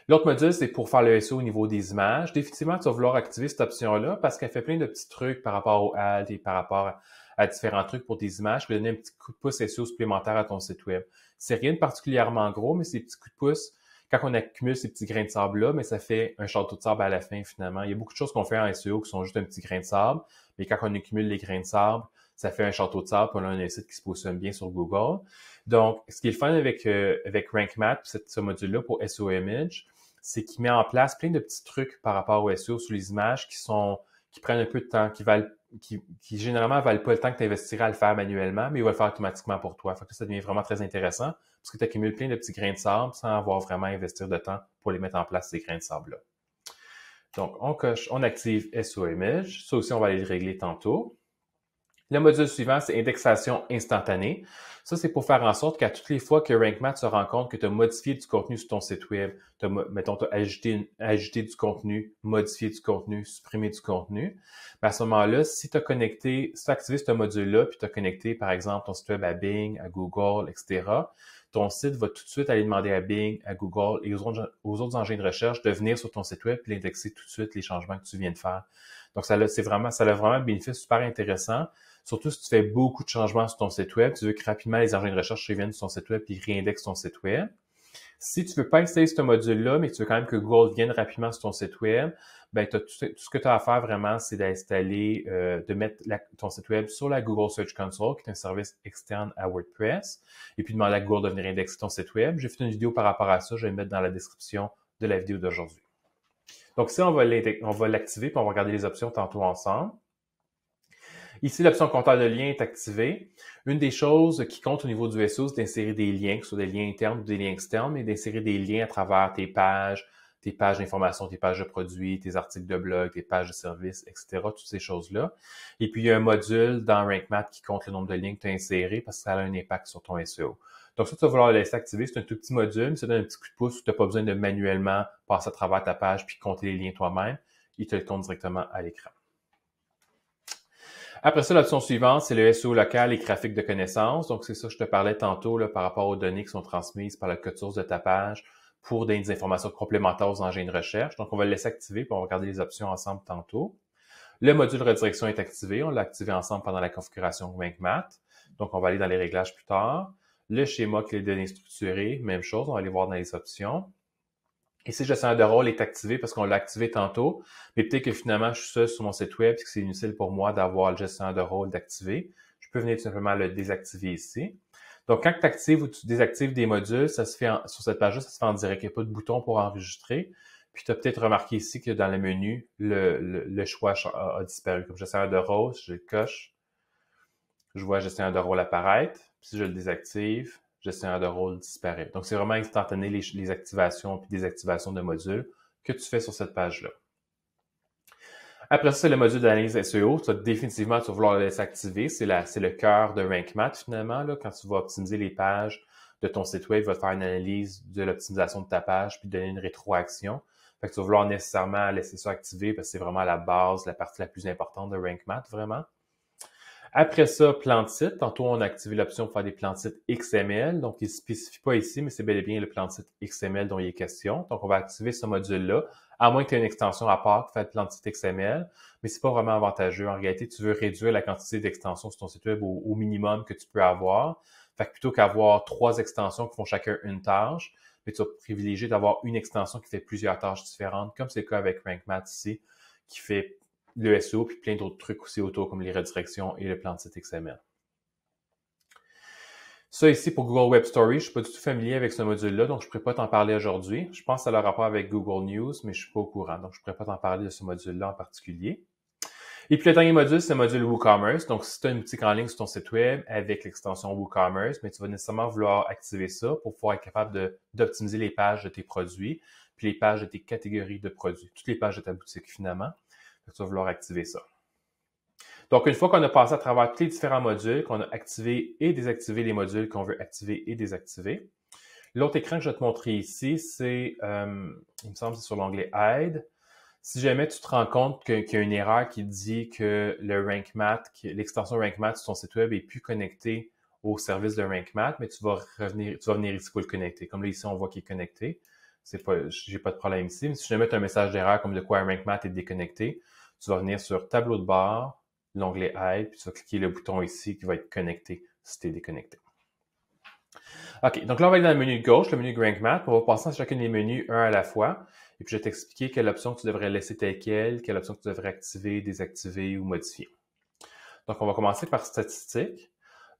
L'autre module, c'est pour faire le SEO au niveau des images. Définitivement, tu vas vouloir activer cette option-là parce qu'elle fait plein de petits trucs par rapport au alt et par rapport à différents trucs pour tes images qui vont donner un petit coup de pouce SEO supplémentaire à ton site web. C'est rien de particulièrement gros, mais ces petits coups de pouce, quand on accumule ces petits grains de sable-là, mais ça fait un château de sable à la fin, finalement. Il y a beaucoup de choses qu'on fait en SEO qui sont juste un petit grain de sable, mais quand on accumule les grains de sable, ça fait un château de sable, puis on a un site qui se positionne bien sur Google. Donc, ce qui est le fun avec RankMath, ce module-là pour SEO Image, c'est qu'il met en place plein de petits trucs par rapport au SEO sur les images qui prennent un peu de temps, qui généralement valent pas le temps que tu investirais à le faire manuellement, mais il va le faire automatiquement pour toi. Fait que ça devient vraiment très intéressant parce que tu accumules plein de petits grains de sable sans avoir vraiment à investir de temps pour les mettre en place, ces grains de sable-là. Donc, on active SEO Image. Ça aussi, on va aller le régler tantôt. Le module suivant, c'est indexation instantanée. Ça, c'est pour faire en sorte qu'à toutes les fois que RankMath se rend compte que tu as modifié du contenu sur ton site web, mettons, tu as ajouté du contenu, modifié du contenu, supprimé du contenu, à ce moment-là, si tu as activé ce module-là, puis tu as connecté, par exemple, ton site web à Bing, à Google, etc., ton site va tout de suite aller demander à Bing, à Google et aux autres engins de recherche de venir sur ton site web et d'indexer tout de suite les changements que tu viens de faire. Donc, ça a vraiment un bénéfice super intéressant. Surtout si tu fais beaucoup de changements sur ton site web, tu veux que rapidement les engins de recherche reviennent sur ton site web et réindexent ton site web. Si tu veux pas installer ce module-là, mais que tu veux quand même que Google vienne rapidement sur ton site web, ben tout ce que tu as à faire vraiment, c'est d'installer, de mettre ton site web sur la Google Search Console, qui est un service externe à WordPress, et puis demander à Google de venir indexer ton site web. J'ai fait une vidéo par rapport à ça, je vais le mettre dans la description de la vidéo d'aujourd'hui. Donc, ça, on va l'activer, puis on va regarder les options tantôt ensemble. Ici, l'option compteur de liens est activée. Une des choses qui compte au niveau du SEO, c'est d'insérer des liens, que ce soit des liens internes ou des liens externes, mais d'insérer des liens à travers tes pages d'information, tes pages de produits, tes articles de blog, tes pages de services, etc., toutes ces choses-là. Et puis, il y a un module dans RankMath qui compte le nombre de liens que tu as insérés parce que ça a un impact sur ton SEO. Donc, ça, tu vas vouloir le laisser activer. C'est un tout petit module, mais ça donne un petit coup de pouce où tu n'as pas besoin de manuellement passer à travers ta page puis compter les liens toi-même. Il te le compte directement à l'écran. Après ça, l'option suivante, c'est le SEO local et graphique de connaissances. Donc, c'est ça que je te parlais tantôt là, par rapport aux données qui sont transmises par le code source de ta page pour donner des informations complémentaires aux engins de recherche. Donc, on va le laisser activer puis on va regarder les options ensemble tantôt. Le module redirection est activé. On l'a activé ensemble pendant la configuration RankMath. Donc, on va aller dans les réglages plus tard. Le schéma clé de données structurées, même chose. On va aller voir dans les options. Ici, le gestionnaire de rôle est activé parce qu'on l'a activé tantôt, mais peut-être que finalement, je suis seul sur mon site web et que c'est inutile pour moi d'avoir le gestionnaire de rôle d'activer. Je peux venir tout simplement le désactiver ici. Donc, quand tu actives ou tu désactives des modules, ça se fait sur cette page-là, ça se fait en direct. Il n'y a pas de bouton pour enregistrer. Puis, tu as peut-être remarqué ici que dans le menu, le choix a disparu. Comme gestionnaire de rôle, si je le coche, je vois gestionnaire de rôle apparaître. Puis, si je le désactive, gestionnaire de rôle disparaît. Donc, c'est vraiment instantané les activations et désactivations de modules que tu fais sur cette page-là. Après ça, c'est le module d'analyse SEO. Tu vas vouloir le laisser activer. C'est le cœur de RankMath, finalement. Là, quand tu vas optimiser les pages de ton site web, il va te faire une analyse de l'optimisation de ta page puis te donner une rétroaction. Fait que tu vas vouloir nécessairement laisser ça activé parce que c'est vraiment la base, la partie la plus importante de RankMath, vraiment. Après ça, plan de site. Tantôt, on a activé l'option pour faire des plans de site XML. Donc, il ne spécifie pas ici, mais c'est bel et bien le plan de site XML dont il est question. Donc, on va activer ce module-là, à moins que tu aies une extension à part qui fait le plan de site XML, mais c'est pas vraiment avantageux. En réalité, tu veux réduire la quantité d'extensions sur ton site web au minimum que tu peux avoir. Fait que plutôt qu'avoir 3 extensions qui font chacun une tâche, mais tu vas privilégier d'avoir une extension qui fait plusieurs tâches différentes, comme c'est le cas avec RankMath ici, qui fait le SEO, puis plein d'autres trucs aussi autour, comme les redirections et le plan de site XML. Ça ici, pour Google Web Stories, je ne suis pas du tout familier avec ce module-là, donc je ne pourrais pas t'en parler aujourd'hui. Je pense que ça a le rapport avec Google News, mais je ne suis pas au courant, donc je ne pourrais pas t'en parler de ce module-là en particulier. Et puis le dernier module, c'est le module WooCommerce. Donc, si tu as une boutique en ligne sur ton site web avec l'extension WooCommerce, mais tu vas nécessairement vouloir activer ça pour pouvoir être capable d'optimiser les pages de tes produits, puis les pages de tes catégories de produits, toutes les pages de ta boutique finalement. Tu vas vouloir activer ça. Donc, une fois qu'on a passé à travers tous les différents modules, qu'on a activé et désactivé les modules qu'on veut activer et désactiver, l'autre écran que je vais te montrer ici, c'est, il me semble, c'est sur l'onglet Aide. Si jamais tu te rends compte qu'il y a une erreur qui dit que l'extension RankMath sur ton site web est plus connectée au service de RankMath, mais tu vas venir ici pour le connecter. Comme là, ici, on voit qu'il est connecté. J'ai pas de problème ici. Mais si jamais tu as un message d'erreur comme de quoi RankMath est déconnecté, tu vas venir sur Tableau de bord, l'onglet Aide, puis tu vas cliquer le bouton ici qui va être connecté si tu es déconnecté. OK, donc là, on va aller dans le menu de gauche, le menu de RankMath. On va passer à chacun des menus un à la fois. Et puis, je vais t'expliquer quelle option tu devrais laisser telle quelle option tu devrais activer, désactiver ou modifier. Donc, on va commencer par statistiques.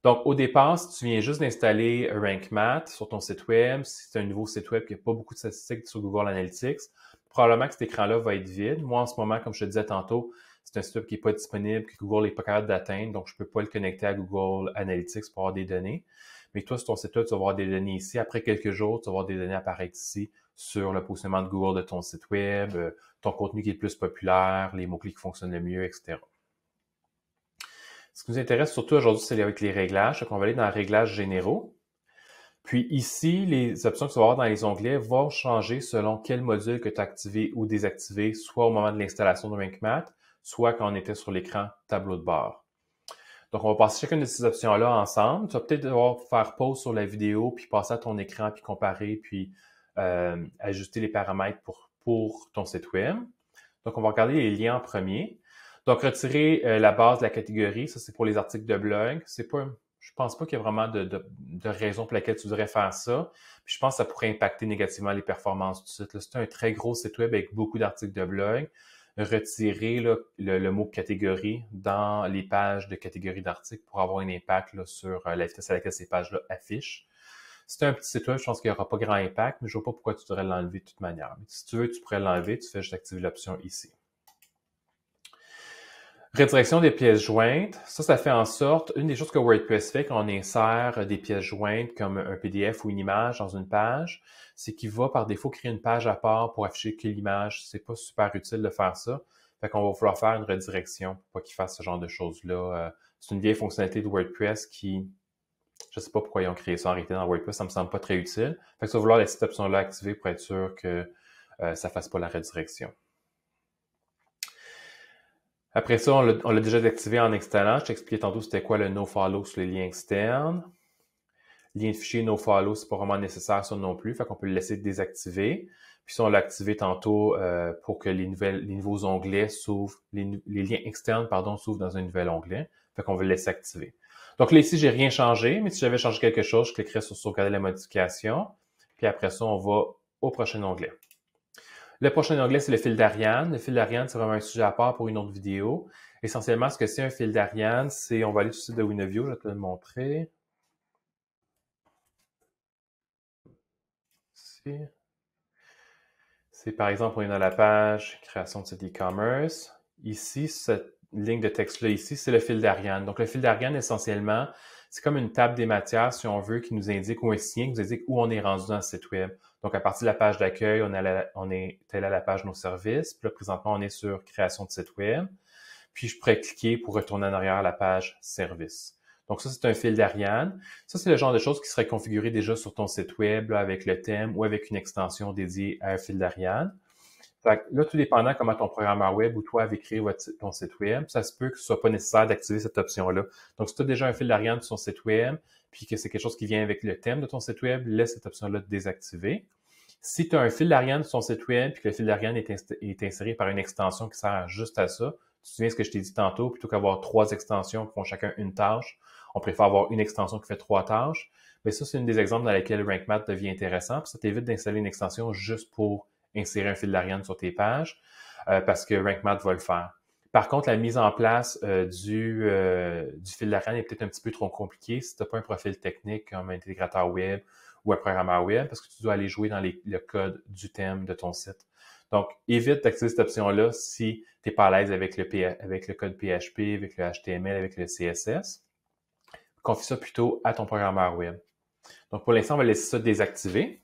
Donc, au départ, si tu viens juste d'installer RankMath sur ton site web, si c'est un nouveau site web qui n'a pas beaucoup de statistiques sur Google Analytics, probablement que cet écran-là va être vide. Moi, en ce moment, comme je te disais tantôt, c'est un site web qui n'est pas disponible, que Google n'est pas capable d'atteindre, donc je ne peux pas le connecter à Google Analytics pour avoir des données. Mais toi, sur ton site web, tu vas avoir des données ici. Après quelques jours, tu vas avoir des données apparaître ici sur le positionnement de Google de ton site web, ton contenu qui est le plus populaire, les mots-clés qui fonctionnent le mieux, etc. Ce qui nous intéresse surtout aujourd'hui, c'est avec les réglages. Donc, on va aller dans les réglages généraux. Puis ici, les options que tu vas avoir dans les onglets vont changer selon quel module que tu as activé ou désactivé, soit au moment de l'installation de RankMath, soit quand on était sur l'écran tableau de bord. Donc, on va passer chacune de ces options-là ensemble. Tu vas peut-être devoir faire pause sur la vidéo, puis passer à ton écran, puis comparer, puis ajuster les paramètres pour ton site web. Donc, on va regarder les liens en premier. Donc, retirer la base de la catégorie, ça c'est pour les articles de blog. Je pense pas qu'il y a vraiment de raison pour laquelle tu devrais faire ça. Puis je pense que ça pourrait impacter négativement les performances du site. C'est un très gros site web avec beaucoup d'articles de blog. Retirer le mot catégorie dans les pages de catégorie d'articles pour avoir un impact sur la vitesse à laquelle ces pages-là affichent. Si c'est un petit site web, je pense qu'il n'y aura pas grand impact, mais je ne vois pas pourquoi tu devrais l'enlever de toute manière. Mais si tu veux, tu pourrais l'enlever, tu fais juste activer l'option ici. Redirection des pièces jointes, ça fait en sorte, une des choses que WordPress fait quand on insère des pièces jointes comme un PDF ou une image dans une page, c'est qu'il va par défaut créer une page à part pour afficher que l'image. C'est pas super utile de faire ça. Fait qu'on va vouloir faire une redirection pour pas qu'il fasse ce genre de choses-là. C'est une vieille fonctionnalité de WordPress qui, je sais pas pourquoi ils ont créé ça en réalité dans WordPress, ça me semble pas très utile. Fait que tu vas vouloir laisser cette option-là activée pour être sûr que ça fasse pas la redirection. Après ça, on l'a déjà activé en installant. Je t'expliquais tantôt c'était quoi le nofollow sur les liens externes. Lien de fichier nofollow, c'est pas vraiment nécessaire ça non plus, fait qu'on peut le laisser désactiver. Puis ça, on l'a activé tantôt pour que les nouveaux onglets s'ouvrent, les liens externes, s'ouvrent dans un nouvel onglet. Fait qu'on veut le laisser activer. Donc là, ici, j'ai rien changé, mais si j'avais changé quelque chose, je cliquerais sur sauvegarder la modification. Puis après ça, on va au prochain onglet. Le prochain onglet, c'est le fil d'Ariane. Le fil d'Ariane, c'est vraiment un sujet à part pour une autre vidéo. Essentiellement, ce que c'est un fil d'Ariane, c'est, on va aller sur le site de Winovio, je vais te le montrer. ici. C'est par exemple, on est dans la page création de site e-commerce. Ici, cette ligne de texte-là ici, c'est le fil d'Ariane. Donc, le fil d'Ariane, essentiellement, c'est comme une table des matières, si on veut, qui nous indique, ou un signe qui nous indique où on est rendu dans le site web. Donc, à partir de la page d'accueil, on est allé à la page de nos services. Puis là, présentement, on est sur création de site web. Puis, je pourrais cliquer pour retourner en arrière à la page service. Donc, ça, c'est un fil d'Ariane. Ça, c'est le genre de choses qui serait configuré déjà sur ton site web là, avec le thème ou avec une extension dédiée à un fil d'Ariane. Fait que là, tout dépendant comment ton programmeur web ou toi avait créé ton site web, ça se peut que ce soit pas nécessaire d'activer cette option-là. Donc, si tu as déjà un fil d'Ariane sur ton site web, puis que c'est quelque chose qui vient avec le thème de ton site web, laisse cette option-là désactivée. Si tu as un fil d'Ariane sur ton site web, puis que le fil d'Ariane est inséré par une extension qui sert juste à ça, tu te souviens ce que je t'ai dit tantôt, plutôt qu'avoir 3 extensions qui font chacun une tâche, on préfère avoir une extension qui fait 3 tâches. Mais ça, c'est une des exemples dans lesquels Rank Math devient intéressant. Puis ça t'évite d'installer une extension juste pour insérer un fil d'Ariane sur tes pages, parce que Rank Math va le faire. Par contre, la mise en place du fil d'Ariane est peut-être un petit peu trop compliquée si tu n'as pas un profil technique comme un intégrateur web ou un programmeur web, parce que tu dois aller jouer dans le code du thème de ton site. Donc, évite d'activer cette option-là si tu n'es pas à l'aise avec le code PHP, avec le HTML, avec le CSS. Confie ça plutôt à ton programmeur web. Donc, pour l'instant, on va laisser ça désactivé.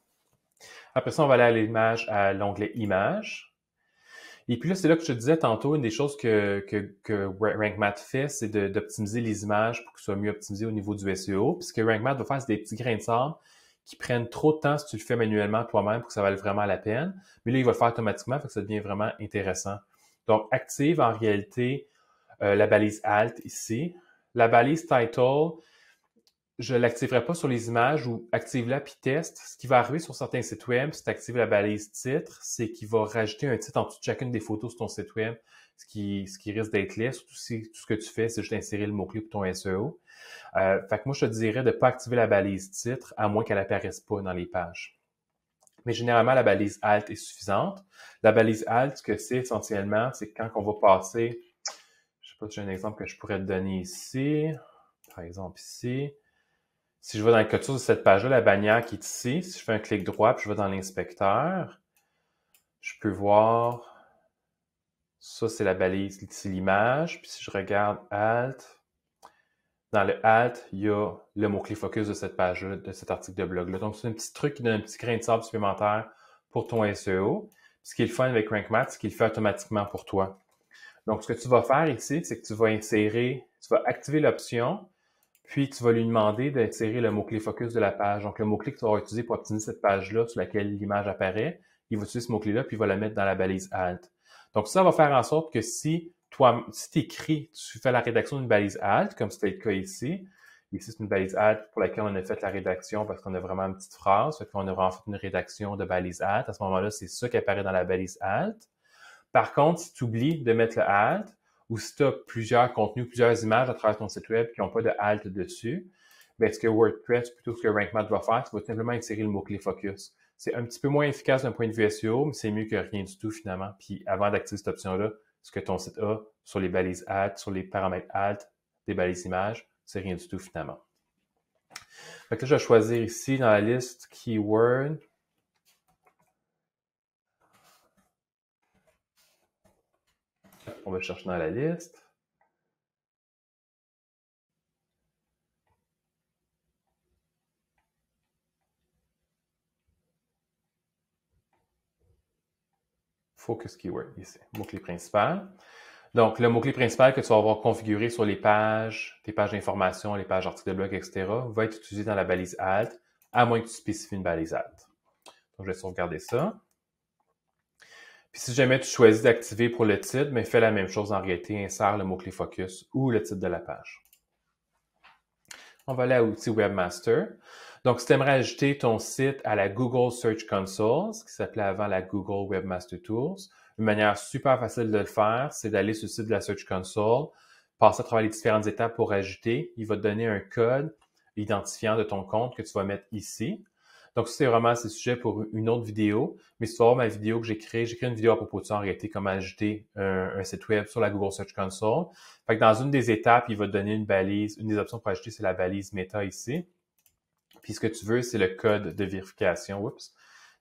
Après ça, on va aller à l'onglet Images. Et puis là, c'est là que je te disais tantôt, une des choses que Rank Math fait, c'est d'optimiser les images pour que ce soit mieux optimisé au niveau du SEO. Puis ce que Rank Math va faire, c'est des petits grains de sable qui prennent trop de temps si tu le fais manuellement toi-même pour que ça vaille vraiment la peine. Mais là, il va le faire automatiquement, fait que ça devient vraiment intéressant. Donc, active en réalité la balise Alt ici. La balise Title, je ne l'activerai pas sur les images ou active-la puis teste. Ce qui va arriver sur certains sites web, si tu actives la balise titre, c'est qu'il va rajouter un titre en dessous de chacune des photos sur ton site web, ce qui risque d'être laid, surtout si tout ce que tu fais, c'est juste insérer le mot-clé pour ton SEO. Fait que moi, je te dirais de ne pas activer la balise titre, à moins qu'elle n'apparaisse pas dans les pages. Mais généralement, la balise Alt est suffisante. La balise Alt, ce que c'est essentiellement, c'est quand on va passer, je sais pas si j'ai un exemple que je pourrais te donner ici, par exemple ici. Si je vais dans le code source de cette page-là, la bannière qui est ici, si je fais un clic droit puis je vais dans l'inspecteur, je peux voir, ça c'est la balise, ici l'image, puis si je regarde Alt, dans le Alt, il y a le mot-clé focus de cette page-là, de cet article de blog-là. Donc c'est un petit truc qui donne un petit grain de sable supplémentaire pour ton SEO. Puis, ce qui est le fun avec Rank Math, c'est qu'il le fait automatiquement pour toi. Donc ce que tu vas faire ici, c'est que tu vas activer l'option, puis tu vas lui demander d'insérer le mot-clé focus de la page. Donc, le mot-clé que tu vas utiliser pour optimiser cette page-là sur laquelle l'image apparaît, il va utiliser ce mot-clé-là, puis il va la mettre dans la balise Alt. Donc, ça va faire en sorte que si tu fais la rédaction d'une balise Alt, comme c'était le cas ici, c'est une balise Alt pour laquelle on a fait la rédaction parce qu'on a vraiment une petite phrase, fait qu'on a vraiment fait une rédaction de balise Alt. À ce moment-là, c'est ça qui apparaît dans la balise Alt. Par contre, si tu oublies de mettre le Alt, ou si tu as plusieurs contenus, plusieurs images à travers ton site web qui n'ont pas de Alt dessus, bien, ce que WordPress, plutôt que ce que Rank Math va faire, tu vas simplement insérer le mot-clé focus. C'est un petit peu moins efficace d'un point de vue SEO, mais c'est mieux que rien du tout finalement. Puis avant d'activer cette option-là, ce que ton site a sur les balises Alt, sur les paramètres Alt, des balises images, c'est rien du tout finalement. Fait que là, je vais choisir ici dans la liste Keyword. On va chercher dans la liste. Focus Keyword, ici, mot-clé principal. Donc, le mot-clé principal que tu vas avoir configuré sur les pages, tes pages d'information, les pages articles de blog, etc., va être utilisé dans la balise Alt, à moins que tu spécifies une balise Alt. Donc, je vais sauvegarder ça. Puis, si jamais tu choisis d'activer pour le titre, mais fais la même chose en réalité, insère le mot-clé focus ou le titre de la page. On va aller à l'outil Webmaster. Donc, si tu aimerais ajouter ton site à la Google Search Console, ce qui s'appelait avant la Google Webmaster Tools, une manière super facile de le faire, c'est d'aller sur le site de la Search Console, passer à travers les différentes étapes pour ajouter. Il va te donner un code identifiant de ton compte que tu vas mettre ici. Donc, ça, c'est vraiment ce sujet pour une autre vidéo. Mais si tu vas voir ma vidéo que j'ai créée une vidéo à propos de ça en réalité, comment ajouter un site web sur la Google Search Console. Fait que dans une des étapes, il va te donner une balise. Une des options pour ajouter, c'est la balise Meta ici. Puis ce que tu veux, c'est le code de vérification. Oups.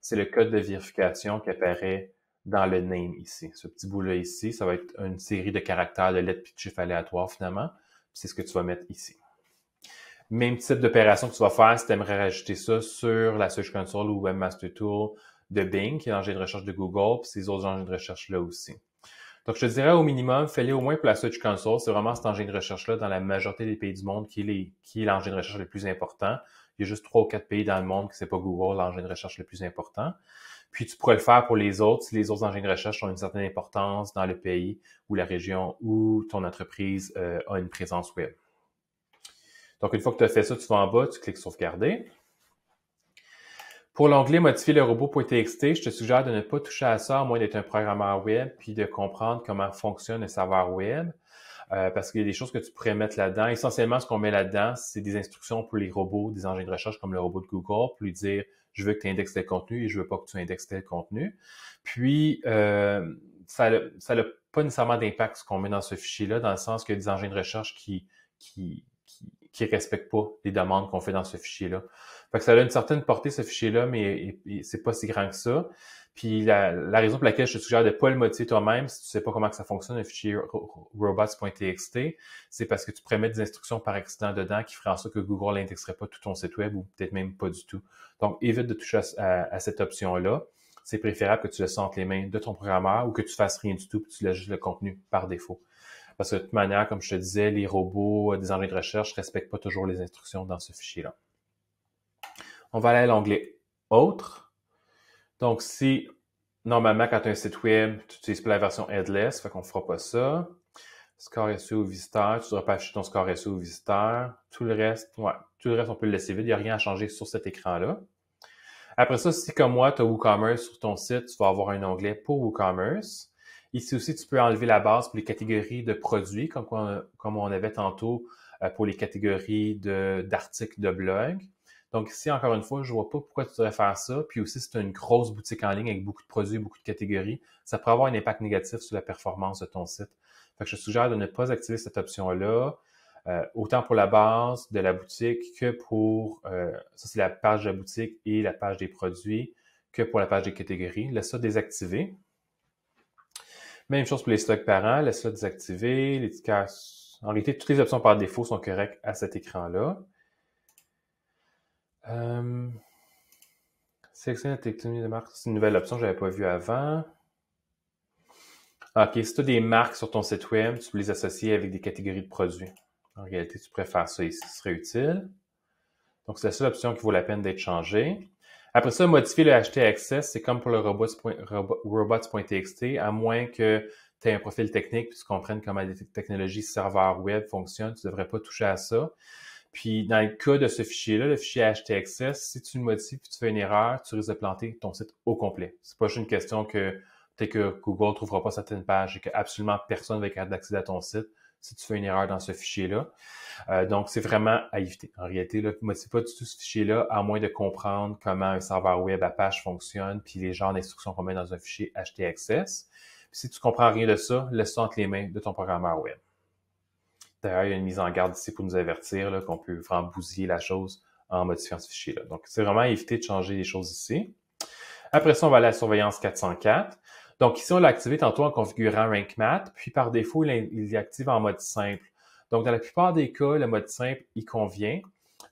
c'est le code de vérification qui apparaît dans le name ici. Ce petit bout-là ici, ça va être une série de caractères, de lettres puis de chiffres aléatoires finalement. C'est ce que tu vas mettre ici. Même type d'opération que tu vas faire si tu aimerais rajouter ça sur la Search Console ou Webmaster Tool de Bing, qui est l'engin de recherche de Google, puis ces autres engins de recherche-là aussi. Donc, je te dirais au minimum, fais-les au moins pour la Search Console. C'est vraiment cet engin de recherche-là dans la majorité des pays du monde qui est l'engin de recherche le plus important. Il y a juste 3 ou 4 pays dans le monde que c'est pas Google, l'engin de recherche le plus important. Puis, tu pourrais le faire pour les autres si les autres engins de recherche ont une certaine importance dans le pays ou la région où ton entreprise a une présence web. Donc, une fois que tu as fait ça, tu vas en bas, tu cliques sauvegarder. Pour l'onglet modifier le robot.txt, je te suggère de ne pas toucher à ça à moins d'être un programmeur web puis de comprendre comment fonctionne le serveur web. Parce qu'il y a des choses que tu pourrais mettre là-dedans. Essentiellement, ce qu'on met là-dedans, c'est des instructions pour les robots, des engins de recherche comme le robot de Google, pour lui dire « je veux que tu indexes tel contenu et je veux pas que tu indexes tel contenu ». Puis, ça n'a pas nécessairement d'impact ce qu'on met dans ce fichier-là, dans le sens qu'il y a des engins de recherche qui respectent pas les demandes qu'on fait dans ce fichier-là. Fait que ça a une certaine portée, ce fichier-là, mais c'est pas si grand que ça. Puis la raison pour laquelle je te suggère de pas le modifier toi-même, si tu sais pas comment que ça fonctionne, le fichier robots.txt, c'est parce que tu pourrais mettre des instructions par accident dedans qui feraient en sorte que Google n'indexerait pas tout ton site web ou peut-être même pas du tout. Donc, évite de toucher à cette option-là. C'est préférable que tu laisses entre les mains de ton programmeur ou que tu fasses rien du tout et tu laisses juste le contenu par défaut. Parce que de toute manière, comme je te disais, les robots des engins de recherche ne respectent pas toujours les instructions dans ce fichier-là. On va aller à l'onglet « Autres ». Donc, si, normalement, quand tu as un site web, tu n'utilises pas la version headless, fait qu'on ne fera pas ça. Score SEO au visiteur, tu ne devras pas afficher ton score SEO au visiteur. Tout le reste, on peut le laisser vide. Il n'y a rien à changer sur cet écran-là. Après ça, si comme moi, tu as WooCommerce sur ton site, tu vas avoir un onglet pour WooCommerce. Ici aussi, tu peux enlever la base pour les catégories de produits, comme on avait tantôt pour les catégories d'articles de blog. Donc ici, encore une fois, je ne vois pas pourquoi tu devrais faire ça. Puis aussi, si tu as une grosse boutique en ligne avec beaucoup de produits, beaucoup de catégories, ça pourrait avoir un impact négatif sur la performance de ton site. Fait que je te suggère de ne pas activer cette option-là, autant pour la base de la boutique que pour, ça c'est la page de la boutique et la page des produits, que pour la page des catégories. Laisse ça désactiver. Même chose pour les stocks parents, laisse ça désactiver. Les tickets, en réalité, toutes les options par défaut sont correctes à cet écran-là. Sélectionner la technologie de marque, c'est une nouvelle option que je n'avais pas vue avant. OK, si tu as des marques sur ton site web, tu peux les associer avec des catégories de produits. En réalité, tu préfères ça ici, ce serait utile. Donc, c'est la seule option qui vaut la peine d'être changée. Après ça, modifier le HT Access, c'est comme pour le robots.txt, à moins que tu aies un profil technique et tu comprennes comment les technologies serveur web fonctionnent, tu ne devrais pas toucher à ça. Puis, dans le cas de ce fichier-là, le fichier HTXS, si tu le modifies et tu fais une erreur, tu risques de planter ton site au complet. C'est pas juste une question que peut-être que Google ne trouvera pas certaines pages et que absolument personne va être capable d'accéder à ton site si tu fais une erreur dans ce fichier-là. Donc, c'est vraiment à éviter. En réalité, ne modifie pas du tout ce fichier-là, à moins de comprendre comment un serveur web Apache fonctionne, puis les genres d'instructions qu'on met dans un fichier HTXS. Puis, si tu comprends rien de ça, laisse ça entre les mains de ton programmeur web. D'ailleurs, il y a une mise en garde ici pour nous avertir qu'on peut vraiment bousiller la chose en modifiant ce fichier-là. Donc, c'est vraiment à éviter de changer les choses ici. Après ça, on va aller à la surveillance 404. Donc, ici, on l'a activé tantôt en configurant Rank Math, puis par défaut, il est activé en mode simple. Donc, dans la plupart des cas, le mode simple, il convient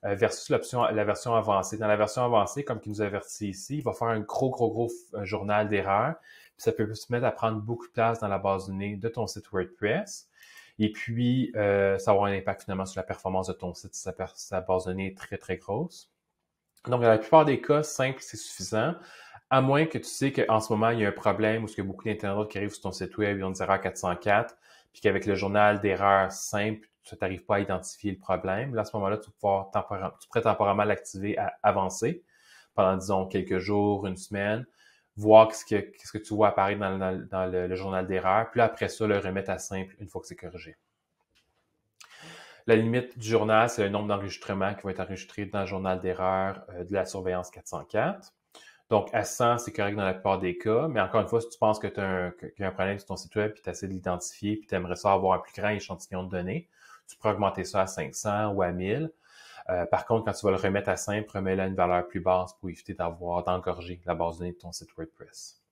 versus la version avancée. Dans la version avancée, comme il nous avertit ici, il va faire un gros journal d'erreurs, puis ça peut se mettre à prendre beaucoup de place dans la base de données de ton site WordPress. Et puis, ça va avoir un impact finalement sur la performance de ton site si sa base de données est très grosse. Donc, dans la plupart des cas, simple, c'est suffisant. À moins que tu sais qu'en ce moment, il y a un problème ou qu'il y a beaucoup d'internautes qui arrivent sur ton site web, ils ont des erreurs 404, puis qu'avec le journal d'erreurs simple, tu n'arrives pas à identifier le problème. Là, à ce moment-là, tu pourrais temporairement l'activer à avancer pendant, disons, quelques jours, une semaine, voir qu'est-ce que tu vois apparaître dans le journal d'erreur, puis là, après ça, le remettre à simple une fois que c'est corrigé. La limite du journal, c'est le nombre d'enregistrements qui vont être enregistrés dans le journal d'erreur de la surveillance 404. Donc, à 100, c'est correct dans la plupart des cas, mais encore une fois, si tu penses qu'il y a un problème sur ton site web, puis tu essaies de l'identifier, puis tu aimerais ça avoir un plus grand échantillon de données, tu peux augmenter ça à 500 ou à 1000. Par contre, quand tu vas le remettre à simple, remets-le à une valeur plus basse pour éviter d'engorger la base de données de ton site WordPress.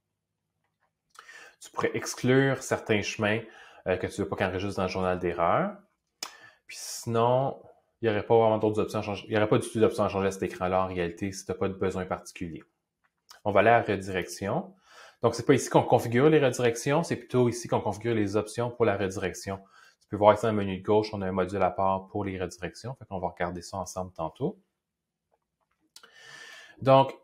Tu pourrais exclure certains chemins que tu ne veux pas qu'ils enregistrent dans le journal d'erreur. Puis sinon, il n'y aurait pas vraiment d'autres options à changer. Il n'y aurait pas du tout d'option à changer à cet écran-là en réalité si tu n'as pas de besoin particulier. On va aller à redirection. Donc, c'est pas ici qu'on configure les redirections, c'est plutôt ici qu'on configure les options pour la redirection. Tu peux voir ici dans le menu de gauche, on a un module à part pour les redirections. Fait qu'on va regarder ça ensemble tantôt. Donc,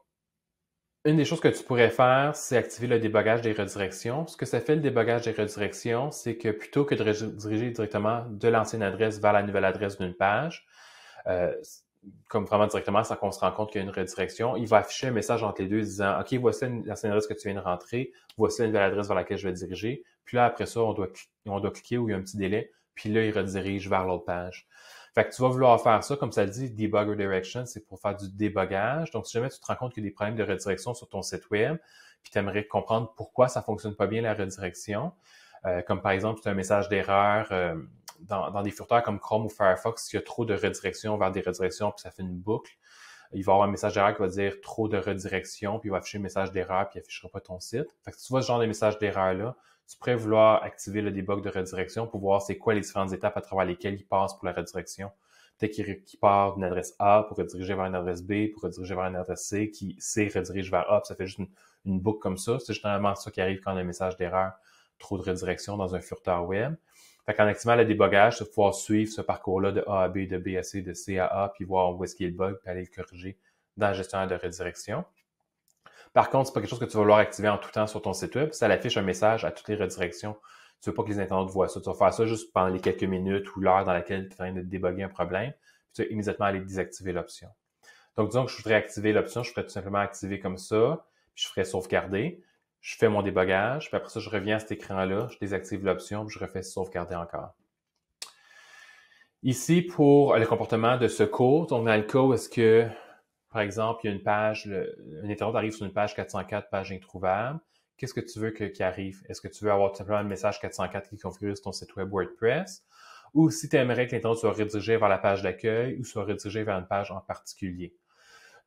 une des choses que tu pourrais faire, c'est activer le débogage des redirections. Ce que ça fait, le débogage des redirections, c'est que plutôt que de rediriger directement de l'ancienne adresse vers la nouvelle adresse d'une page, comme vraiment directement sans qu'on se rende compte qu'il y a une redirection, il va afficher un message entre les deux disant « OK, voici l'ancienne adresse que tu viens de rentrer, voici la nouvelle adresse vers laquelle je vais diriger. » Puis là, après ça, on doit cliquer où il y a un petit délai, puis là, il redirige vers l'autre page. Fait que tu vas vouloir faire ça, comme ça le dit, Debug Redirection, c'est pour faire du débogage. Donc, si jamais tu te rends compte qu'il y a des problèmes de redirection sur ton site web, puis tu aimerais comprendre pourquoi ça fonctionne pas bien la redirection, comme par exemple, tu as un message d'erreur dans des furteurs comme Chrome ou Firefox, s'il y a trop de redirections vers des redirections, puis ça fait une boucle, il va y avoir un message d'erreur qui va dire trop de redirections, puis il va afficher un message d'erreur, puis il affichera pas ton site. Fait que si tu vois ce genre de message d'erreur-là, tu pourrais vouloir activer le debug de redirection pour voir c'est quoi les différentes étapes à travers lesquelles il passe pour la redirection. Peut-être qu'il part d'une adresse A pour rediriger vers une adresse B, pour rediriger vers une adresse C, qui C redirige vers A, puis ça fait juste une boucle comme ça. C'est généralement ça qui arrive quand on a un message d'erreur, trop de redirection dans un furteur web. Fait qu'en activant le débogage, tu vas pouvoir suivre ce parcours-là de A à B, de B à C, de C à A, puis voir où est-ce qu'il y a le bug, puis aller le corriger dans le gestionnaire de redirection. Par contre, c'est pas quelque chose que tu vas vouloir activer en tout temps sur ton site web. Ça affiche un message à toutes les redirections. Tu veux pas que les internautes voient ça. Tu vas faire ça juste pendant les quelques minutes ou l'heure dans laquelle tu es en train de débugger un problème. Puis tu vas immédiatement aller désactiver l'option. Donc, disons que je voudrais activer l'option, je ferais tout simplement activer comme ça, puis je ferais sauvegarder. Je fais mon débogage, puis après ça, je reviens à cet écran-là, je désactive l'option, puis je refais sauvegarder encore. Ici, pour le comportement de secours, donc dans le cas où est-ce que, par exemple, il y a une page, un internaute arrive sur une page 404, page introuvable, qu'est-ce que tu veux qu'il arrive? Est-ce que tu veux avoir tout simplement le message 404 qui est configuré sur ton site web WordPress? Ou si tu aimerais que l'internaute soit redirigé vers la page d'accueil ou soit redirigé vers une page en particulier?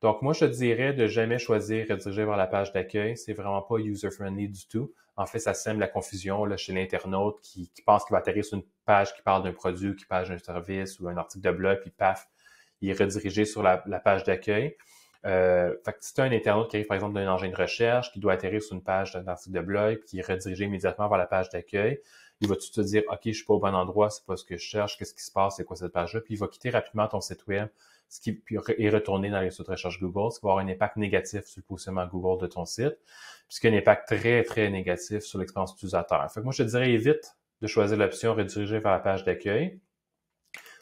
Donc, moi, je te dirais de jamais choisir rediriger vers la page d'accueil. C'est vraiment pas user-friendly du tout. En fait, ça sème la confusion là, chez l'internaute qui pense qu'il va atterrir sur une page qui parle d'un produit ou qui parle d'un service ou un article de blog, puis paf, il est redirigé sur la page d'accueil. Fait que si tu as un internaute qui arrive, par exemple, d'un engin de recherche, qui doit atterrir sur une page d'un article de blog, puis qui est redirigé immédiatement vers la page d'accueil, il va tout te dire « OK, je suis pas au bon endroit, c'est pas ce que je cherche, qu'est-ce qui se passe, c'est quoi cette page-là? » Puis il va quitter rapidement ton site web, ce qui est retourné dans les résultats de recherche Google, ce qui va avoir un impact négatif sur le positionnement Google de ton site, puisqu'il y a un impact très, très négatif sur l'expérience utilisateur. Fait que moi, je te dirais évite de choisir l'option « Rediriger vers la page d'accueil ».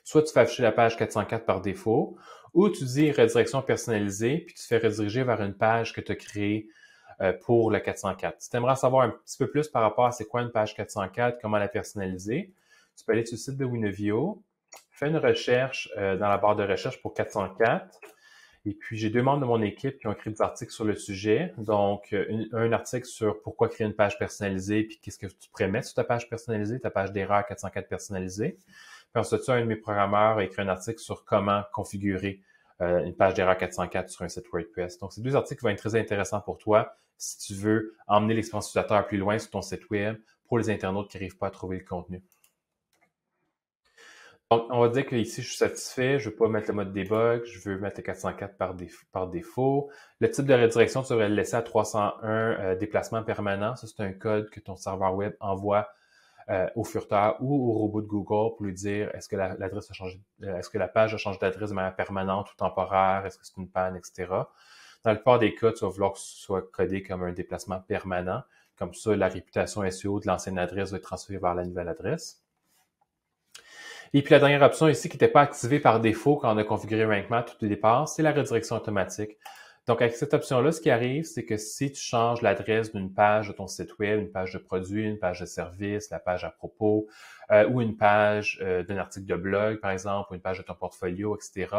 Soit tu fais afficher la page 404 par défaut, ou tu dis redirection personnalisée, puis tu fais rediriger vers une page que tu as créée pour le 404. Si tu aimerais savoir un petit peu plus par rapport à c'est quoi une page 404, comment la personnaliser, tu peux aller sur le site de Winnovio, fais une recherche dans la barre de recherche pour 404, et puis j'ai 2 membres de mon équipe qui ont écrit des articles sur le sujet, donc un article sur pourquoi créer une page personnalisée, puis qu'est-ce que tu pourrais mettre sur ta page personnalisée, ta page d'erreur 404 personnalisée. Puis ensuite, un de mes programmeurs a écrit un article sur comment configurer une page d'erreur 404 sur un site WordPress. Donc, ces 2 articles vont être très intéressants pour toi si tu veux emmener l'expérience utilisateur plus loin sur ton site web pour les internautes qui n'arrivent pas à trouver le contenu. Donc, on va dire que ici, je suis satisfait. Je ne veux pas mettre le mode debug. Je veux mettre le 404 par défaut. Le type de redirection, tu devrais le laisser à 301 déplacement permanent. Ça, c'est un code que ton serveur web envoie au furteur ou au robot de Google pour lui dire est-ce que l'adresse a changé, est-ce que la page a changé d'adresse de manière permanente ou temporaire, est-ce que c'est une panne, etc. Dans la plupart des cas, tu vas vouloir que ce soit codé comme un déplacement permanent. Comme ça, la réputation SEO de l'ancienne adresse va être transférée vers la nouvelle adresse. Et puis la dernière option ici qui n'était pas activée par défaut quand on a configuré RankMath tout au départ, c'est la redirection automatique. Donc, avec cette option-là, ce qui arrive, c'est que si tu changes l'adresse d'une page de ton site web, une page de produit, une page de service, la page à propos, ou une page d'un article de blog, par exemple, ou une page de ton portfolio, etc.,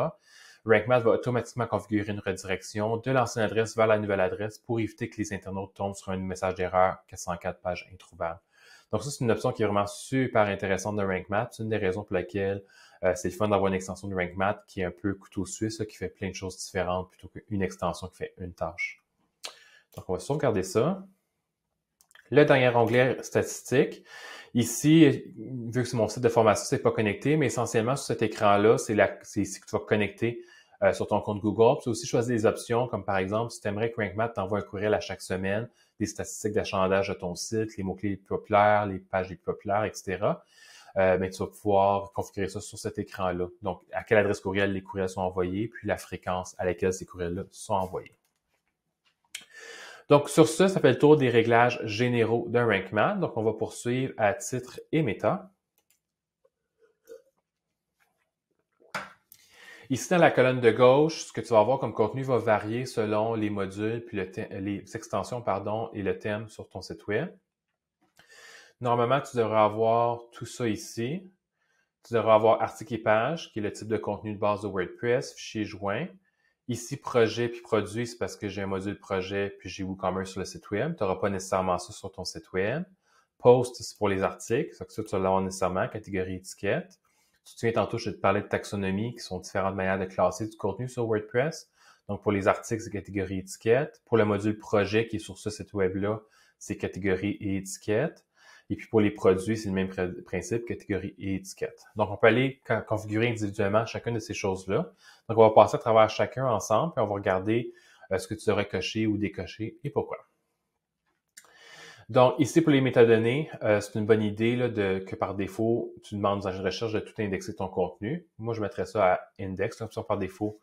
RankMath va automatiquement configurer une redirection de l'ancienne adresse vers la nouvelle adresse pour éviter que les internautes tombent sur un message d'erreur 404 pages introuvables. Donc ça, c'est une option qui est vraiment super intéressante de RankMath. C'est une des raisons pour lesquelles c'est le fun d'avoir une extension de RankMath qui est un peu couteau suisse, là, qui fait plein de choses différentes plutôt qu'une extension qui fait une tâche. Donc on va sauvegarder ça. Le dernier onglet statistique. Ici, vu que c'est mon site de formation, c'est pas connecté, mais essentiellement sur cet écran-là, c'est ici que tu vas connecter sur ton compte Google. Tu peux aussi choisir des options comme par exemple, si tu aimerais que RankMath t'envoie un courriel à chaque semaine, des statistiques d'achalandage de ton site, les mots-clés les plus populaires, les pages les plus populaires, etc. Mais tu vas pouvoir configurer ça sur cet écran-là. Donc, à quelle adresse courriel les courriels sont envoyés, puis la fréquence à laquelle ces courriels-là sont envoyés. Donc, sur ça fait le tour des réglages généraux d'un RankMath. Donc, on va poursuivre à titre et méta. Ici, dans la colonne de gauche, ce que tu vas avoir comme contenu va varier selon les modules, puis les extensions, pardon, et le thème sur ton site web. Normalement, tu devrais avoir tout ça ici. Tu devrais avoir article et page, qui est le type de contenu de base de WordPress, fichier joint. Ici, projet puis produit, c'est parce que j'ai un module projet puis j'ai WooCommerce sur le site web. Tu n'auras pas nécessairement ça sur ton site web. Post, c'est pour les articles. Ça, tu vas l'avoir nécessairement. Catégorie étiquette. Tu te souviens tantôt, je te parlais de taxonomie, qui sont différentes manières de classer du contenu sur WordPress. Donc, pour les articles, c'est catégorie étiquette. Pour le module projet qui est sur ce site web-là, c'est catégorie et étiquette. Et puis pour les produits, c'est le même principe, catégorie et étiquette. Donc, on peut aller configurer individuellement chacune de ces choses-là. Donc, on va passer à travers chacun ensemble, puis on va regarder ce que tu devrais cocher ou décocher et pourquoi. Donc, ici, pour les métadonnées, c'est une bonne idée là, que par défaut, tu demandes aux agents de recherche de tout indexer ton contenu. Moi, je mettrais ça à index, l'option par défaut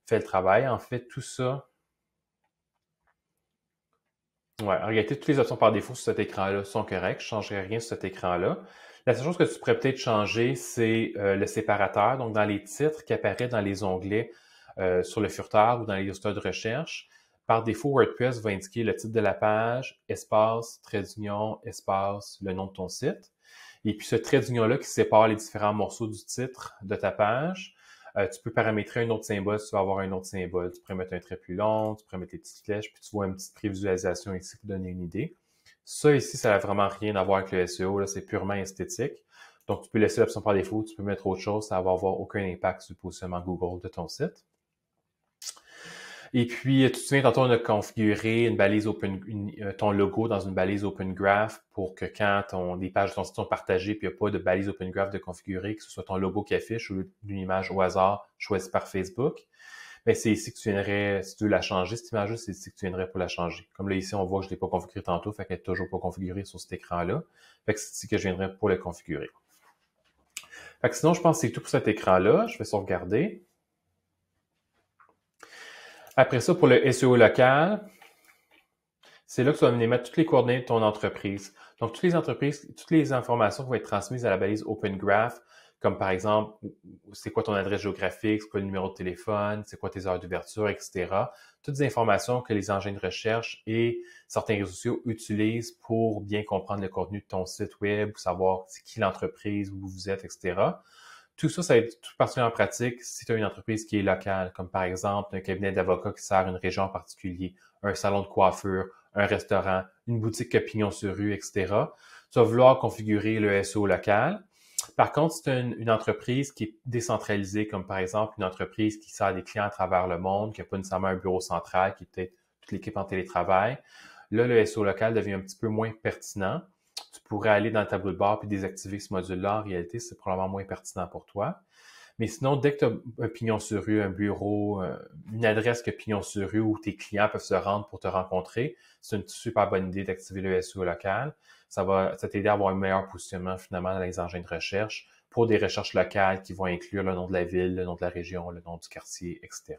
fait le travail. En fait, tout ça... Ouais, en réalité, toutes les options par défaut sur cet écran-là sont correctes. Je ne changerai rien sur cet écran-là. La seule chose que tu pourrais peut-être changer, c'est le séparateur. Donc, dans les titres qui apparaissent dans les onglets sur le furteur ou dans les résultats de recherche, par défaut, WordPress va indiquer le titre de la page, espace, trait d'union, espace, le nom de ton site. Et puis, ce trait d'union-là qui sépare les différents morceaux du titre de ta page, tu peux paramétrer un autre symbole si tu vas avoir un autre symbole. Tu pourrais mettre un trait plus long, tu pourrais mettre les petites flèches, puis tu vois une petite prévisualisation ici pour donner une idée. Ça ici, ça n'a vraiment rien à voir avec le SEO, là, c'est purement esthétique. Donc, tu peux laisser l'option par défaut, tu peux mettre autre chose, ça va avoir aucun impact sur le positionnement Google de ton site. Et puis, tu te souviens, tantôt, on a configuré une balise ton logo dans une balise Open Graph pour que quand les pages de ton site sont partagées puis il n'y a pas de balise Open Graph de configurer, que ce soit ton logo qui affiche ou une image au hasard choisie par Facebook. Mais c'est ici que tu viendrais, si tu veux la changer, cette image-là, c'est ici que tu viendrais pour la changer. Comme là, ici, on voit que je ne l'ai pas configuré tantôt, fait qu'elle n'est toujours pas configurée sur cet écran-là. Fait que c'est ici que je viendrais pour le configurer. Fait que sinon, je pense que c'est tout pour cet écran-là. Je vais sauvegarder. Après ça, pour le SEO local, c'est là que tu vas venir mettre toutes les coordonnées de ton entreprise. Donc, toutes les informations qui vont être transmises à la balise Open Graph, comme par exemple, c'est quoi ton adresse géographique, c'est quoi le numéro de téléphone, c'est quoi tes heures d'ouverture, etc. Toutes les informations que les engins de recherche et certains réseaux sociaux utilisent pour bien comprendre le contenu de ton site web, pour savoir c'est qui l'entreprise, où vous êtes, etc. Tout ça, ça va être tout particulièrement pratique si tu as une entreprise qui est locale, comme par exemple un cabinet d'avocats qui sert une région en particulier, un salon de coiffure, un restaurant, une boutique pignon sur rue, etc. Tu vas vouloir configurer le SEO local. Par contre, si tu as une entreprise qui est décentralisée, comme par exemple une entreprise qui sert des clients à travers le monde, qui n'a pas nécessairement un bureau central, qui est peut-être toute l'équipe en télétravail, là, le SEO local devient un petit peu moins pertinent. Tu pourrais aller dans le tableau de bord puis désactiver ce module-là. En réalité, c'est probablement moins pertinent pour toi. Mais sinon, dès que tu as un pignon sur rue, un bureau, une adresse que pignon sur rue où tes clients peuvent se rendre pour te rencontrer, c'est une super bonne idée d'activer le SEO local. Ça va t'aider à avoir un meilleur positionnement finalement dans les engins de recherche pour des recherches locales qui vont inclure le nom de la ville, le nom de la région, le nom du quartier, etc.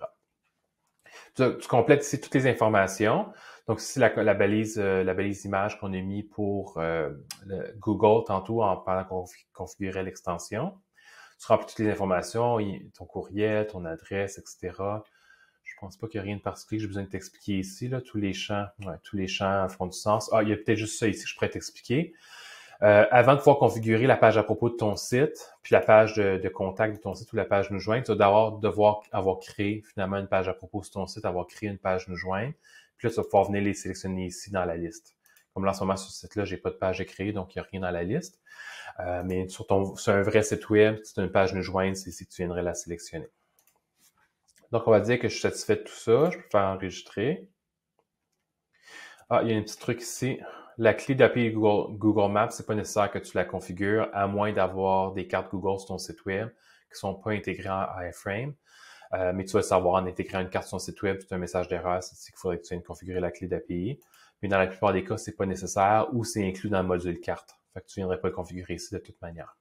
Tu complètes ici toutes les informations. Donc, ici, la balise image qu'on a mis pour Google tantôt pendant qu'on configurait l'extension. Tu remplis toutes les informations, ton courriel, ton adresse, etc. Je pense pas qu'il y a rien de particulier que j'ai besoin de t'expliquer ici. Là. Tous les champs font du sens. Ah, il y a peut-être juste ça ici que je pourrais t'expliquer. Avant de pouvoir configurer la page à propos de ton site, puis la page de contact de ton site ou la page nous joindre, tu vas devoir avoir créé finalement une page à propos sur ton site, avoir créé une page nous joindre. Puis là, tu vas pouvoir venir les sélectionner ici dans la liste. Comme là, en ce moment, sur ce site-là, j'ai pas de page à créer, donc il n'y a rien dans la liste. Mais sur un vrai site web, si tu as une page nous joindre, c'est ici que tu viendrais la sélectionner. Donc, on va dire que je suis satisfait de tout ça. Je peux faire enregistrer. Ah, il y a un petit truc ici. La clé d'API Google Maps, c'est pas nécessaire que tu la configures, à moins d'avoir des cartes Google sur ton site web qui sont pas intégrées en iframe. Mais tu vas savoir en intégrant une carte sur ton site web, c'est un message d'erreur, c'est qu'il faudrait que tu viennes configurer la clé d'API. Mais dans la plupart des cas, c'est pas nécessaire ou c'est inclus dans le module carte. Fait que tu viendrais pas le configurer ici de toute manière.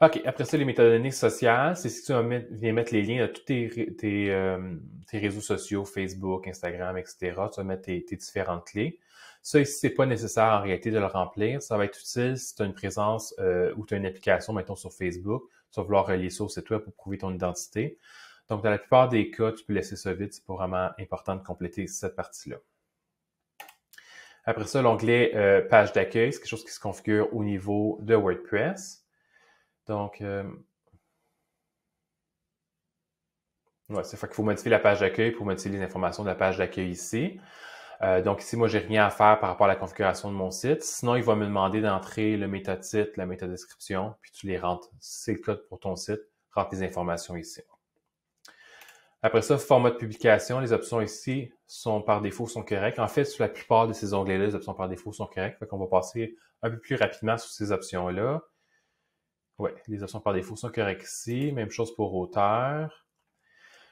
OK, après ça, les métadonnées sociales, c'est si tu viens mettre les liens de tous tes réseaux sociaux, Facebook, Instagram, etc. Tu vas mettre tes différentes clés. Ça, ici, c'est pas nécessaire en réalité de le remplir. Ça va être utile si tu as une présence ou tu as une application, mettons, sur Facebook. Tu vas vouloir relier ça au site web pour prouver ton identité. Donc, dans la plupart des cas, tu peux laisser ça vide. C'est pas vraiment important de compléter cette partie-là. Après ça, l'onglet page d'accueil, c'est quelque chose qui se configure au niveau de WordPress. Donc, ouais, c'est fait qu'il faut modifier la page d'accueil pour modifier les informations de la page d'accueil ici. Donc ici, moi, j'ai rien à faire par rapport à la configuration de mon site. Sinon, il va me demander d'entrer le métatitre, la métadescription, puis tu les rentres. Si c'est le cas pour ton site, rentre les informations ici. Après ça, format de publication, les options ici sont par défaut sont correctes. En fait, sur la plupart de ces onglets-là, les options par défaut sont correctes. Fait qu'on va passer un peu plus rapidement sur ces options-là. Oui, les options par défaut sont correctes ici. Même chose pour auteur.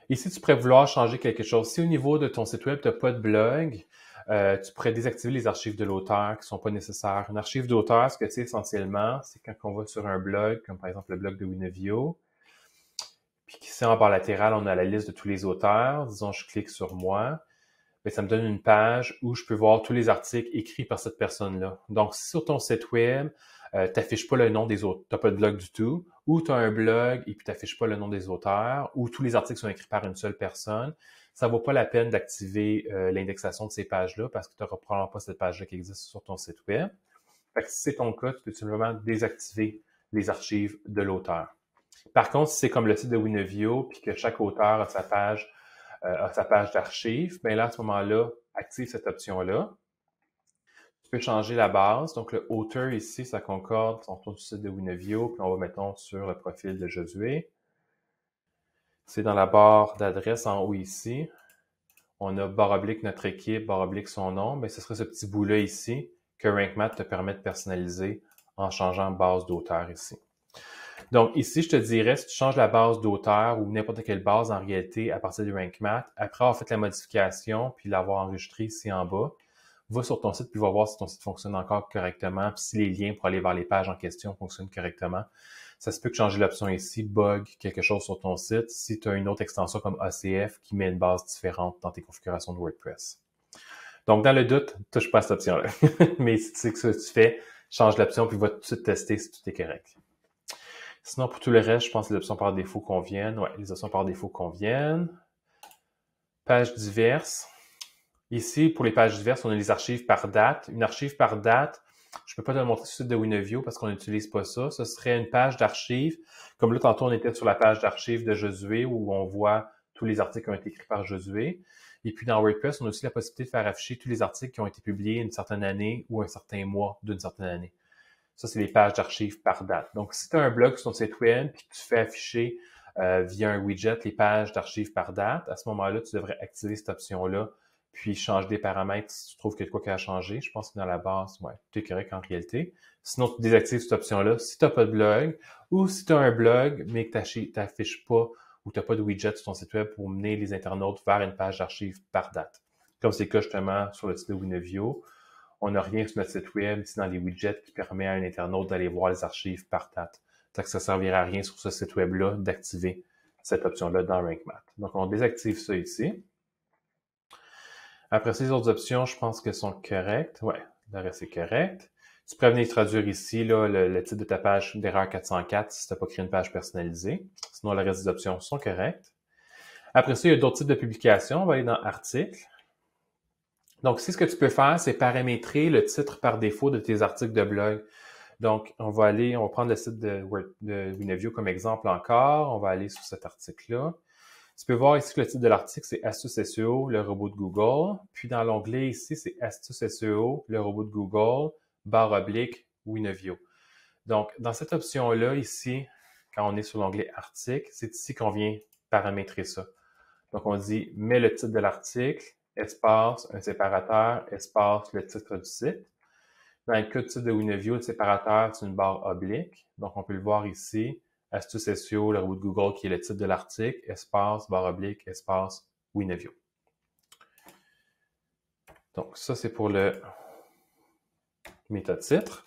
Ici, tu pourrais vouloir changer quelque chose. Si au niveau de ton site web, tu n'as pas de blog, tu pourrais désactiver les archives de l'auteur qui ne sont pas nécessaires. Une archive d'auteur, ce que c'est essentiellement, c'est quand on va sur un blog, comme par exemple le blog de Winavio, puis ici en barre latérale, on a la liste de tous les auteurs. Disons, je clique sur moi. Bien, ça me donne une page où je peux voir tous les articles écrits par cette personne-là. Donc, si sur ton site web, tu n'affiches pas le nom des autres, tu n'as pas de blog du tout, ou tu as un blog et puis tu n'affiches pas le nom des auteurs, ou tous les articles sont écrits par une seule personne, ça ne vaut pas la peine d'activer l'indexation de ces pages-là parce que tu n'auras probablement pas cette page-là qui existe sur ton site web. Fait que si c'est ton cas, tu peux simplement désactiver les archives de l'auteur. Par contre, si c'est comme le site de Winavio, puis que chaque auteur a sa page d'archives, bien là, à ce moment-là, active cette option-là. Tu peux changer la base. Donc, le auteur ici, ça concorde sur ton site de Winavio, puis on va, mettons, sur le profil de Josué. C'est dans la barre d'adresse en haut ici. On a barre oblique notre équipe, barre oblique son nom. Bien, ce serait ce petit bout-là ici que RankMath te permet de personnaliser en changeant base d'auteur ici. Donc, ici, je te dirais, si tu changes la base d'auteur ou n'importe quelle base en réalité à partir du RankMath, après avoir fait la modification puis l'avoir enregistré ici en bas, va sur ton site puis va voir si ton site fonctionne encore correctement puis si les liens pour aller vers les pages en question fonctionnent correctement. Ça se peut que changer l'option ici bug quelque chose sur ton site si tu as une autre extension comme ACF qui met une base différente dans tes configurations de WordPress. Donc, dans le doute, touche pas à cette option-là. Mais si tu sais que ça tu fais, change l'option puis va tout de suite tester si tout est correct. Sinon, pour tout le reste, je pense que les options par défaut conviennent. Ouais, les options par défaut conviennent. Pages diverses. Ici, pour les pages diverses, on a les archives par date. Une archive par date, je ne peux pas te le montrer sur le site de Winavio parce qu'on n'utilise pas ça. Ce serait une page d'archives. Comme là, tantôt, on était sur la page d'archives de Josué où on voit tous les articles qui ont été écrits par Josué. Et puis, dans WordPress, on a aussi la possibilité de faire afficher tous les articles qui ont été publiés une certaine année ou un certain mois d'une certaine année. Ça, c'est les pages d'archives par date. Donc, si tu as un blog sur ton site web et que tu fais afficher via un widget les pages d'archives par date, à ce moment-là, tu devrais activer cette option-là, puis changer des paramètres si tu trouves qu'il y a de quoi qu'il y a à changer. Je pense que dans la base, ouais, tout est correct en réalité. Sinon, tu désactives cette option-là si tu n'as pas de blog ou si tu as un blog, mais que tu n'affiches pas ou tu n'as pas de widget sur ton site web pour mener les internautes vers une page d'archives par date. Comme c'est le cas justement sur le site de Winavio. On n'a rien sur notre site web, ici dans les widgets, qui permet à un internaute d'aller voir les archives par date. Donc, ça ne servira à rien sur ce site web-là d'activer cette option-là dans RankMath. Donc, on désactive ça ici. Après ces autres options, je pense qu'elles sont correctes. Ouais, le reste est correct. Tu pourrais venir traduire ici là, le titre de ta page d'erreur 404 si tu n'as pas créé une page personnalisée. Sinon, le reste des options sont correctes. Après ça, il y a d'autres types de publications. On va aller dans Articles. Donc, ici, ce que tu peux faire, c'est paramétrer le titre par défaut de tes articles de blog. Donc, on va prendre le site de Winavio comme exemple encore. On va aller sur cet article-là. Tu peux voir ici que le titre de l'article, c'est Astuces SEO, le robot de Google. Puis dans l'onglet ici, c'est Astuces SEO, le robot de Google, /Winavio. Donc, dans cette option-là, ici, quand on est sur l'onglet article, c'est ici qu'on vient paramétrer ça. Donc, on dit, mets le titre de l'article, espace, un séparateur, espace, le titre du site. Dans le cas du titre de Winavio, le séparateur, c'est une barre oblique. Donc, on peut le voir ici. Astuces SEO, le robot de Google, qui est le titre de l'article, espace, barre oblique, espace, Winavio. Donc, ça, c'est pour le méta-titre.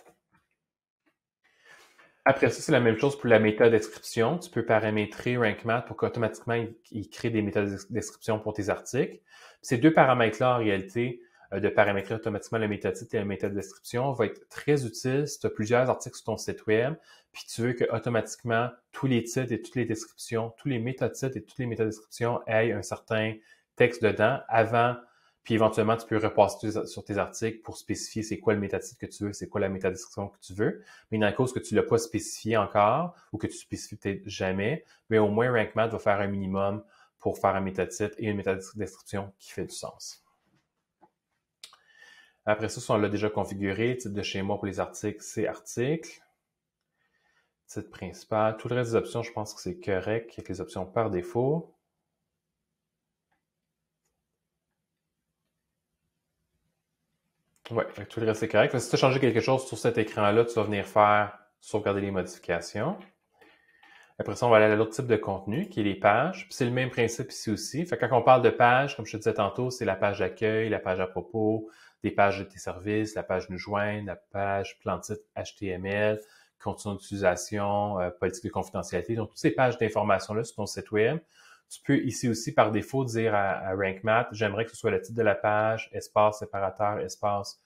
Après ça, c'est la même chose pour la méta-description. Tu peux paramétrer RankMath pour qu'automatiquement, il crée des méta-descriptions pour tes articles. Ces deux paramètres-là, en réalité, de paramétrer automatiquement le méta-titre et la méta-description va être très utile si tu as plusieurs articles sur ton site web, puis tu veux que automatiquement tous les titres et toutes les descriptions, tous les méta-titres et toutes les méta-descriptions aient un certain texte dedans avant, puis éventuellement tu peux repasser sur tes articles pour spécifier c'est quoi le méta-titre que tu veux, c'est quoi la méta-description que tu veux. Mais dans la cause que tu ne l'as pas spécifié encore ou que tu spécifies peut-être jamais, mais au moins RankMath va faire un minimum pour faire un méta-titre et une méta-description qui fait du sens. Après ça, si on l'a déjà configuré, titre de schéma pour les articles, c'est article. Titre principal. Tout le reste des options, je pense que c'est correct avec les options par défaut. Oui, tout le reste c'est correct. Si tu as changé quelque chose sur cet écran-là, tu vas venir faire sauvegarder les modifications. Après ça, on va aller à l'autre type de contenu, qui est les pages. C'est le même principe ici aussi. Fait que quand on parle de pages, comme je te disais tantôt, c'est la page d'accueil, la page à propos, des pages de tes services, la page nous joindre, la page plan-titre HTML, contenu d'utilisation, politique de confidentialité. Donc, toutes ces pages d'information-là sur ton site web, tu peux ici aussi, par défaut, dire à RankMath, j'aimerais que ce soit le titre de la page, espace, séparateur, espace,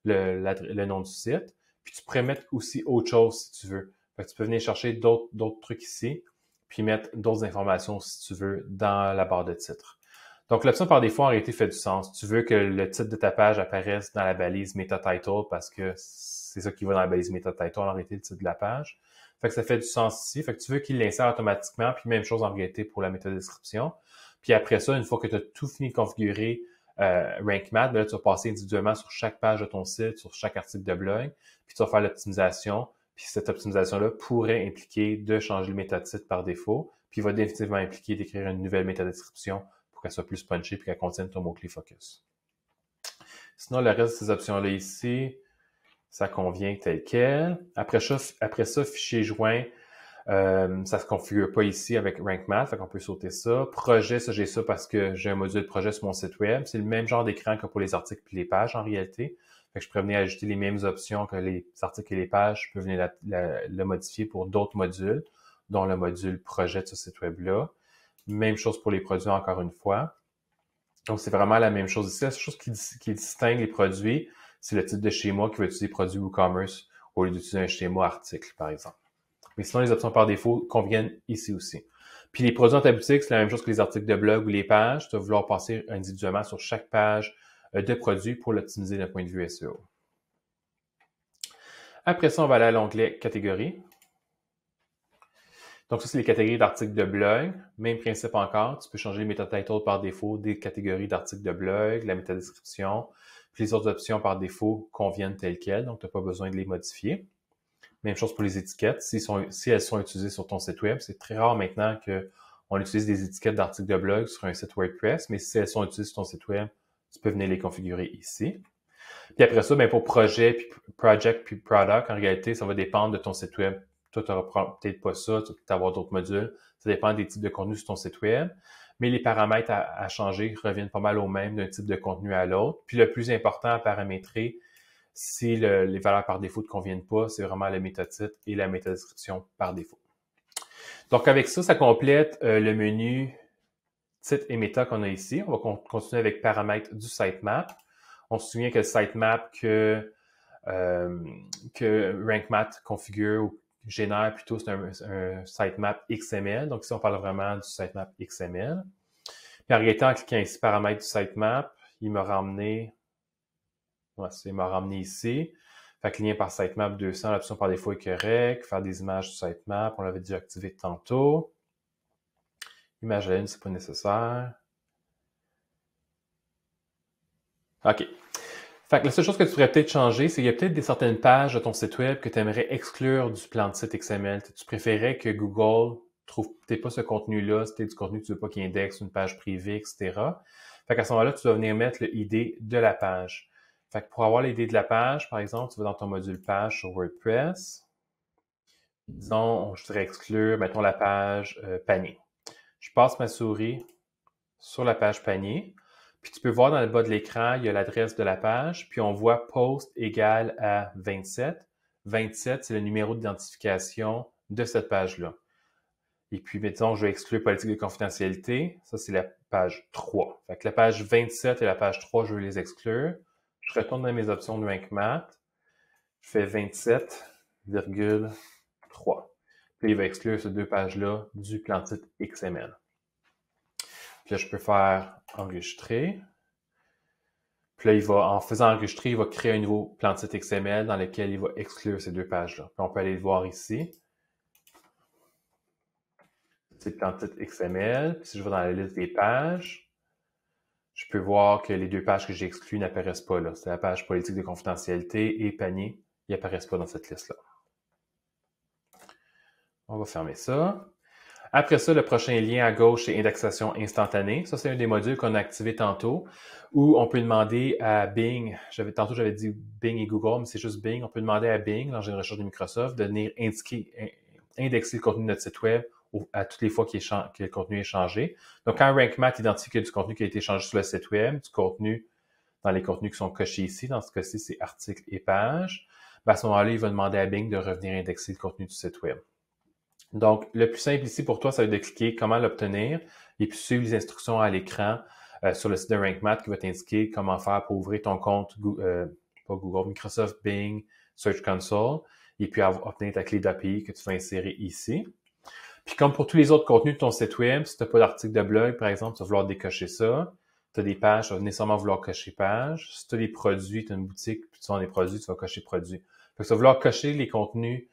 le nom du site. Puis tu pourrais mettre aussi autre chose si tu veux. Fait que tu peux venir chercher d'autres trucs ici, puis mettre d'autres informations si tu veux dans la barre de titre. Donc, l'option par défaut, en réalité, fait du sens. Tu veux que le titre de ta page apparaisse dans la balise meta title parce que c'est ça qui va dans la balise meta title, en réalité, le titre de la page. Fait que ça fait du sens ici. Fait que tu veux qu'il l'insère automatiquement, puis même chose en réalité pour la méta description. Puis après ça, une fois que tu as tout fini de configurer RankMath, là, tu vas passer individuellement sur chaque page de ton site, sur chaque article de blog, puis tu vas faire l'optimisation. Puis cette optimisation-là pourrait impliquer de changer le méta-titre par défaut, puis il va définitivement impliquer d'écrire une nouvelle méta-description pour qu'elle soit plus punchée et qu'elle contienne ton mot-clé focus. Sinon, le reste de ces options-là ici, ça convient tel quel. Après ça, fichier joint, ça ne se configure pas ici avec RankMath, fait qu'on peut sauter ça. Projet, ça j'ai ça parce que j'ai un module projet sur mon site web. C'est le même genre d'écran que pour les articles et les pages en réalité. Fait que je pourrais venir ajouter les mêmes options que les articles et les pages. Je peux venir le modifier pour d'autres modules, dont le module projet de ce site web-là. Même chose pour les produits encore une fois. Donc, c'est vraiment la même chose ici. La seule chose qui distingue les produits, c'est le type de schéma qui va utiliser produit WooCommerce au lieu d'utiliser un schéma article, par exemple. Mais sinon, les options par défaut conviennent ici aussi. Puis les produits dans ta boutique, c'est la même chose que les articles de blog ou les pages. Tu vas vouloir passer individuellement sur chaque page de produit pour l'optimiser d'un point de vue SEO. Après ça, on va aller à l'onglet catégories. Donc ça, c'est les catégories d'articles de blog. Même principe encore. Tu peux changer les meta-titles par défaut des catégories d'articles de blog, la métadescription. Puis les autres options par défaut conviennent telles quelles, donc tu n'as pas besoin de les modifier. Même chose pour les étiquettes. Si elles sont utilisées sur ton site web, c'est très rare maintenant qu'on utilise des étiquettes d'articles de blog sur un site WordPress, mais si elles sont utilisées sur ton site web, tu peux venir les configurer ici. Puis après ça, pour projet, puis project, puis product, en réalité, ça va dépendre de ton site web. Toi, tu n'auras peut-être pas ça, tu vas peut-être avoir d'autres modules. Ça dépend des types de contenus sur ton site web. Mais les paramètres à changer reviennent pas mal au même d'un type de contenu à l'autre. Puis le plus important à paramétrer, si les valeurs par défaut ne te conviennent pas, c'est vraiment le méta-titre et la méta-description par défaut. Donc, avec ça, ça complète le menu titre et méta qu'on a ici. On va continuer avec paramètres du sitemap. On se souvient que le sitemap que RankMath configure ou génère plutôt, c'est un sitemap XML. Donc ici, on parle vraiment du sitemap XML. Puis en réalité, en cliquant ici, paramètres du sitemap, il m'a ramené Ouais, il m'a ramené ici. Fait que lien par sitemap 200, l'option par défaut est correcte. Faire des images sur sitemap, on l'avait déjà activé tantôt. Image à une, c'est pas nécessaire. OK. Fait que la seule chose que tu pourrais peut-être changer, c'est qu'il y a peut-être des certaines pages de ton site web que tu aimerais exclure du plan de site XML. Tu préférais que Google trouve peut-être pas ce contenu-là, c'était du contenu que tu veux pas qu'il indexe, une page privée, etc. Fait qu'à ce moment-là, tu vas venir mettre le ID de la page. Fait que pour avoir l'ID de la page, par exemple, tu vas dans ton module page sur WordPress. Disons, je voudrais exclure, mettons, la page panier. Je passe ma souris sur la page panier. Puis tu peux voir dans le bas de l'écran, il y a l'adresse de la page, puis on voit post égale à 27. 27, c'est le numéro d'identification de cette page-là. Et puis, mettons, je vais exclure politique de confidentialité. Ça, c'est la page 3. Fait que la page 27 et la page 3, je veux les exclure. Je retourne dans mes options de Rank Math. Je fais 27,3. Puis, il va exclure ces deux pages-là du plan de site XML. Puis là, je peux faire enregistrer. Puis là, en faisant enregistrer, il va créer un nouveau plan de site XML dans lequel il va exclure ces deux pages-là. Puis on peut aller le voir ici. C'est le plan de site XML. Puis si je vais dans la liste des pages, je peux voir que les deux pages que j'ai exclues n'apparaissent pas là. C'est la page politique de confidentialité et panier. Ils n'apparaissent pas dans cette liste-là. On va fermer ça. Après ça, le prochain lien à gauche, c'est indexation instantanée. Ça, c'est un des modules qu'on a activé tantôt, où on peut demander à Bing, tantôt j'avais dit Bing et Google, mais c'est juste Bing. On peut demander à Bing, dans une recherche de Microsoft, de venir indexer le contenu de notre site web à toutes les fois que le contenu est changé. Donc, quand Rank Math identifie qu'il y a du contenu qui a été changé sur le site web, du contenu dans les contenus qui sont cochés ici, dans ce cas-ci, c'est articles et pages, à ce moment-là, il va demander à Bing de revenir indexer le contenu du site web. Donc, le plus simple ici pour toi, ça va être de cliquer comment l'obtenir et puis suivre les instructions à l'écran sur le site de Rank Math qui va t'indiquer comment faire pour ouvrir ton compte Microsoft Bing Search Console et puis obtenir ta clé d'API que tu vas insérer ici. Puis comme pour tous les autres contenus de ton site web, si tu n'as pas d'article de blog, par exemple, tu vas vouloir décocher ça. Tu as des pages, tu vas nécessairement vouloir cocher page. Si tu as des produits, tu as une boutique, puis tu vends des produits, tu vas cocher produits. Fait que tu vas vouloir cocher les contenus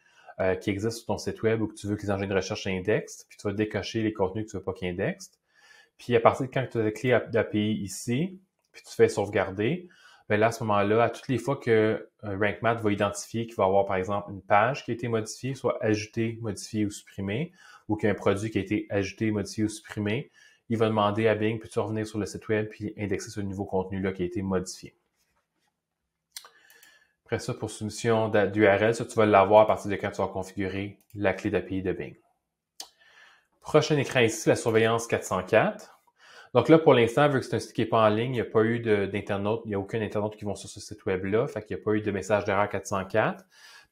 qui existent sur ton site web ou que tu veux que les engins de recherche indexent, puis tu vas décocher les contenus que tu veux pas qu'ils indexent. Puis à partir de quand tu as la clé d'API ici, puis tu fais sauvegarder, bien là, à ce moment-là, à toutes les fois que Rank Math va identifier qu'il va y avoir, par exemple, une page qui a été modifiée, soit ajoutée, modifiée ou supprimée, ou qu'il y a un produit qui a été ajouté, modifié ou supprimé, il va demander à Bing, peux-tu revenir sur le site web puis indexer ce nouveau contenu-là qui a été modifié. Après ça, pour soumission d'URL, ça, tu vas l'avoir à partir de quand tu vas configurer la clé d'API de Bing. Prochain écran ici, la surveillance 404. Donc là, pour l'instant, vu que c'est un site qui n'est pas en ligne, il n'y a pas eu d'internautes, il n'y a aucun internaute qui vont sur ce site web-là, fait qu'il n'y a pas eu de message d'erreur 404.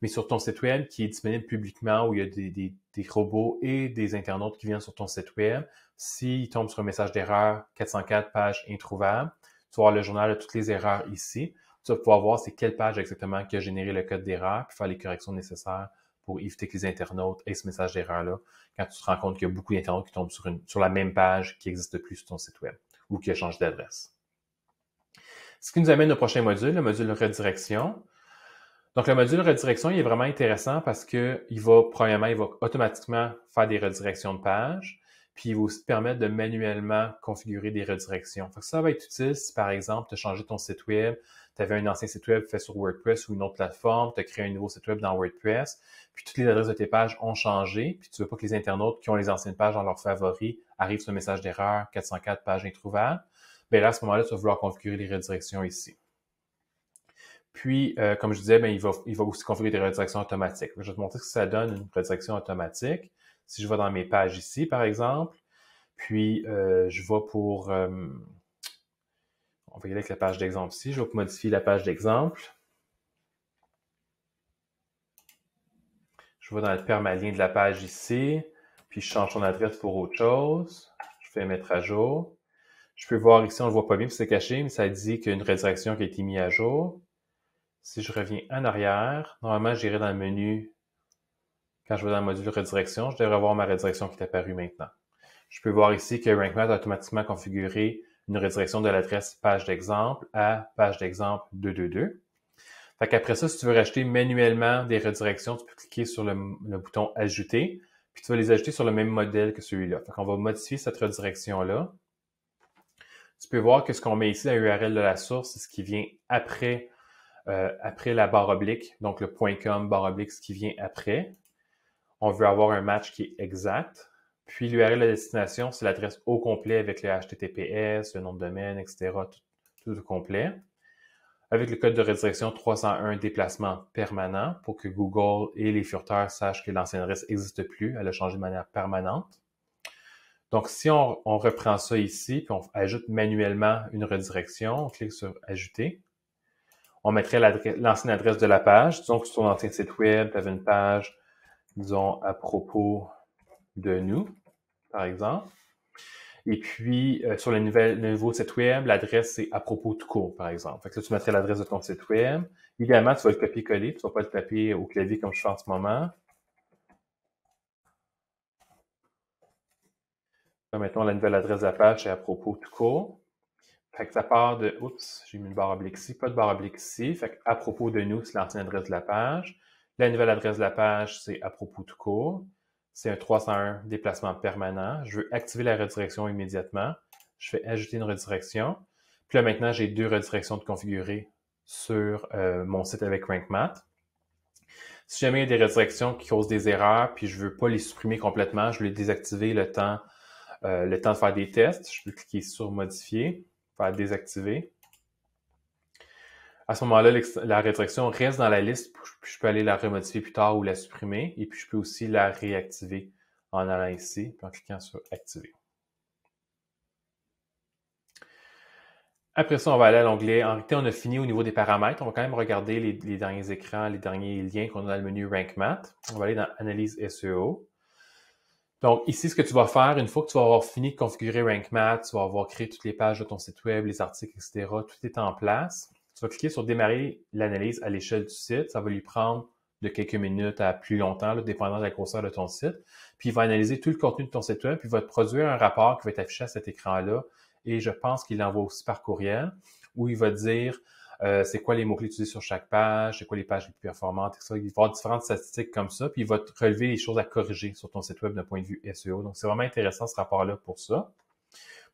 Mais sur ton site web qui est disponible publiquement, où il y a des robots et des internautes qui viennent sur ton site web, s'ils tombent sur un message d'erreur 404, page introuvable, tu vas voir le journal de toutes les erreurs ici. Tu vas pouvoir voir c'est quelle page exactement qui a généré le code d'erreur, puis faire les corrections nécessaires pour éviter que les internautes aient ce message d'erreur-là quand tu te rends compte qu'il y a beaucoup d'internautes qui tombent sur la même page qui n'existe plus sur ton site web ou qui a changé d'adresse. Ce qui nous amène au prochain module, le module de redirection. Donc, le module de redirection, il est vraiment intéressant parce que premièrement, il va automatiquement faire des redirections de page, puis il va aussi te permettre de manuellement configurer des redirections. Fait que ça va être utile si, par exemple, tu as changé ton site web, tu avais un ancien site web fait sur WordPress ou une autre plateforme, tu as créé un nouveau site web dans WordPress, puis toutes les adresses de tes pages ont changé, puis tu veux pas que les internautes qui ont les anciennes pages dans leurs favoris arrivent sur un message d'erreur 404 page introuvable. Bien là, à ce moment-là, tu vas vouloir configurer les redirections ici. Puis, comme je disais, il va aussi configurer des redirections automatiques. Je vais te montrer ce que ça donne une redirection automatique. Si je vais dans mes pages ici, par exemple, puis je vais pour... on va y aller avec la page d'exemple ici. Je vais modifier la page d'exemple. Je vais dans le permalien de la page ici, puis je change son adresse pour autre chose. Je fais mettre à jour. Je peux voir ici, on ne le voit pas bien, puis c'est caché, mais ça dit qu'il y a une redirection qui a été mise à jour. Si je reviens en arrière, normalement, j'irai dans le menu, quand je vais dans le module redirection, je devrais voir ma redirection qui est apparue maintenant. Je peux voir ici que Rank Math a automatiquement configuré une redirection de l'adresse page d'exemple à page d'exemple 222. Fait qu'après ça, si tu veux rajouter manuellement des redirections, tu peux cliquer sur le bouton « Ajouter », puis tu vas les ajouter sur le même modèle que celui-là. Fait qu'on va modifier cette redirection-là. Tu peux voir que ce qu'on met ici, la URL de la source, c'est ce qui vient après la barre oblique, donc le .com barre oblique, ce qui vient après. On veut avoir un match qui est exact. Puis l'URL de la destination, c'est l'adresse au complet avec le HTTPS, le nom de domaine, etc. Tout au complet. Avec le code de redirection 301 déplacement permanent pour que Google et les furteurs sachent que l'ancienne adresse n'existe plus. Elle a changé de manière permanente. Donc, si on reprend ça ici, puis on ajoute manuellement une redirection, on clique sur « Ajouter », on mettrait l'ancienne adresse de la page. Disons que sur ton ancien site web, tu avais une page, disons, à propos de nous, par exemple. Et puis, sur le nouveau site web, l'adresse, c'est à propos tout court, par exemple. Fait que là, tu mettrais l'adresse de ton site web. Idéalement, tu vas le copier-coller. Tu ne vas pas le taper au clavier comme je fais en ce moment. Là, mettons, la nouvelle adresse de la page, c'est à propos tout court. Fait que ça part de... Oups, j'ai mis une barre oblique ici. Pas de barre oblique ici. Fait que à propos de nous, c'est l'ancienne adresse de la page. La nouvelle adresse de la page, c'est à propos tout court. C'est un 301 déplacement permanent. Je veux activer la redirection immédiatement. Je fais ajouter une redirection. Puis là, maintenant, j'ai 2 redirections de configurer sur mon site avec RankMath. Si jamais il y a des redirections qui causent des erreurs, puis je veux pas les supprimer complètement, je veux les désactiver le temps de faire des tests. Je peux cliquer sur modifier, faire désactiver. À ce moment-là, la redirection reste dans la liste, puis je peux aller la remodifier plus tard ou la supprimer, et puis je peux aussi la réactiver en allant ici, puis en cliquant sur « Activer ». Après ça, on va aller à l'onglet. En réalité, on a fini au niveau des paramètres. On va quand même regarder les derniers écrans, les derniers liens qu'on a dans le menu RankMath. On va aller dans Analyse SEO. Donc, ici, ce que tu vas faire, une fois que tu vas avoir fini de configurer RankMath, tu vas avoir créé toutes les pages de ton site web, les articles, etc. Tout est en place. Tu vas cliquer sur « Démarrer l'analyse à l'échelle du site ». Ça va lui prendre de quelques minutes à plus longtemps, là, dépendant de la grosseur de ton site. Puis, il va analyser tout le contenu de ton site web, puis il va te produire un rapport qui va être affiché à cet écran-là. Et je pense qu'il l'envoie aussi par courriel, où il va dire c'est quoi les mots-clés utilisés sur chaque page, c'est quoi les pages les plus performantes, etc. Il va y avoir différentes statistiques comme ça, puis il va te relever les choses à corriger sur ton site web d'un point de vue SEO. Donc, c'est vraiment intéressant ce rapport-là pour ça,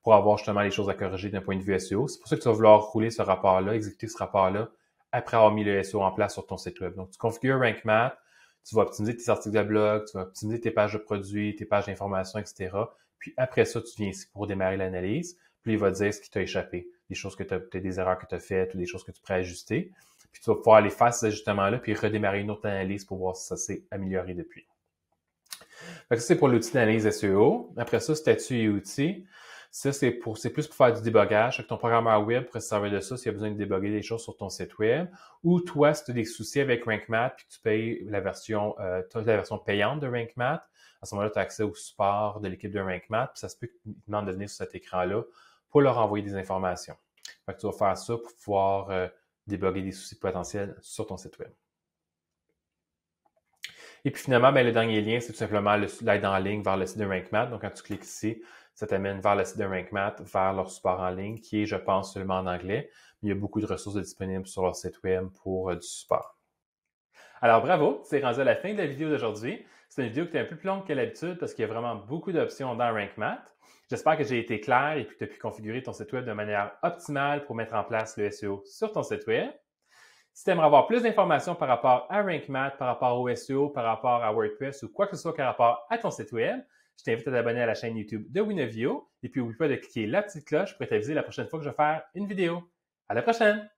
pour avoir justement les choses à corriger d'un point de vue SEO. C'est pour ça que tu vas vouloir rouler ce rapport-là, exécuter ce rapport-là, après avoir mis le SEO en place sur ton site web. Donc, tu configures RankMath, tu vas optimiser tes articles de blog, tu vas optimiser tes pages de produits, tes pages d'information, etc. Puis après ça, tu viens ici pour démarrer l'analyse. Puis il va te dire ce qui t'a échappé, des choses que tu as, des erreurs que tu as faites ou des choses que tu pourrais ajuster. Puis tu vas pouvoir aller faire ces ajustements-là puis redémarrer une autre analyse pour voir si ça s'est amélioré depuis. Fait que ça, c'est pour l'outil d'analyse SEO. Après ça, statut et outils. Ça, c'est plus pour faire du débogage. Fait que ton programmeur web pourrait se servir de ça s'il y a besoin de déboguer des choses sur ton site web. Ou toi, si tu as des soucis avec RankMath puis que tu payes la version payante de RankMath, à ce moment-là, tu as accès au support de l'équipe de RankMath, puis ça se peut qu'ils te demandent de venir sur cet écran-là pour leur envoyer des informations. Fait que tu vas faire ça pour pouvoir débugger des soucis potentiels sur ton site web. Et puis finalement, le dernier lien, c'est tout simplement l'aide en ligne vers le site de RankMath. Donc, quand tu cliques ici, ça t'amène vers le site de RankMath, vers leur support en ligne, qui est, je pense, seulement en anglais. Mais il y a beaucoup de ressources disponibles sur leur site web pour du support. Alors, bravo, c'est rendu à la fin de la vidéo d'aujourd'hui. C'est une vidéo qui est un peu plus longue que l'habitude parce qu'il y a vraiment beaucoup d'options dans RankMath. J'espère que j'ai été clair et que tu as pu configurer ton site web de manière optimale pour mettre en place le SEO sur ton site web. Si tu aimerais avoir plus d'informations par rapport à RankMath, par rapport au SEO, par rapport à WordPress ou quoi que ce soit par rapport à ton site web, je t'invite à t'abonner à la chaîne YouTube de Winovio et puis n'oublie pas de cliquer la petite cloche pour être avisé la prochaine fois que je vais faire une vidéo. À la prochaine!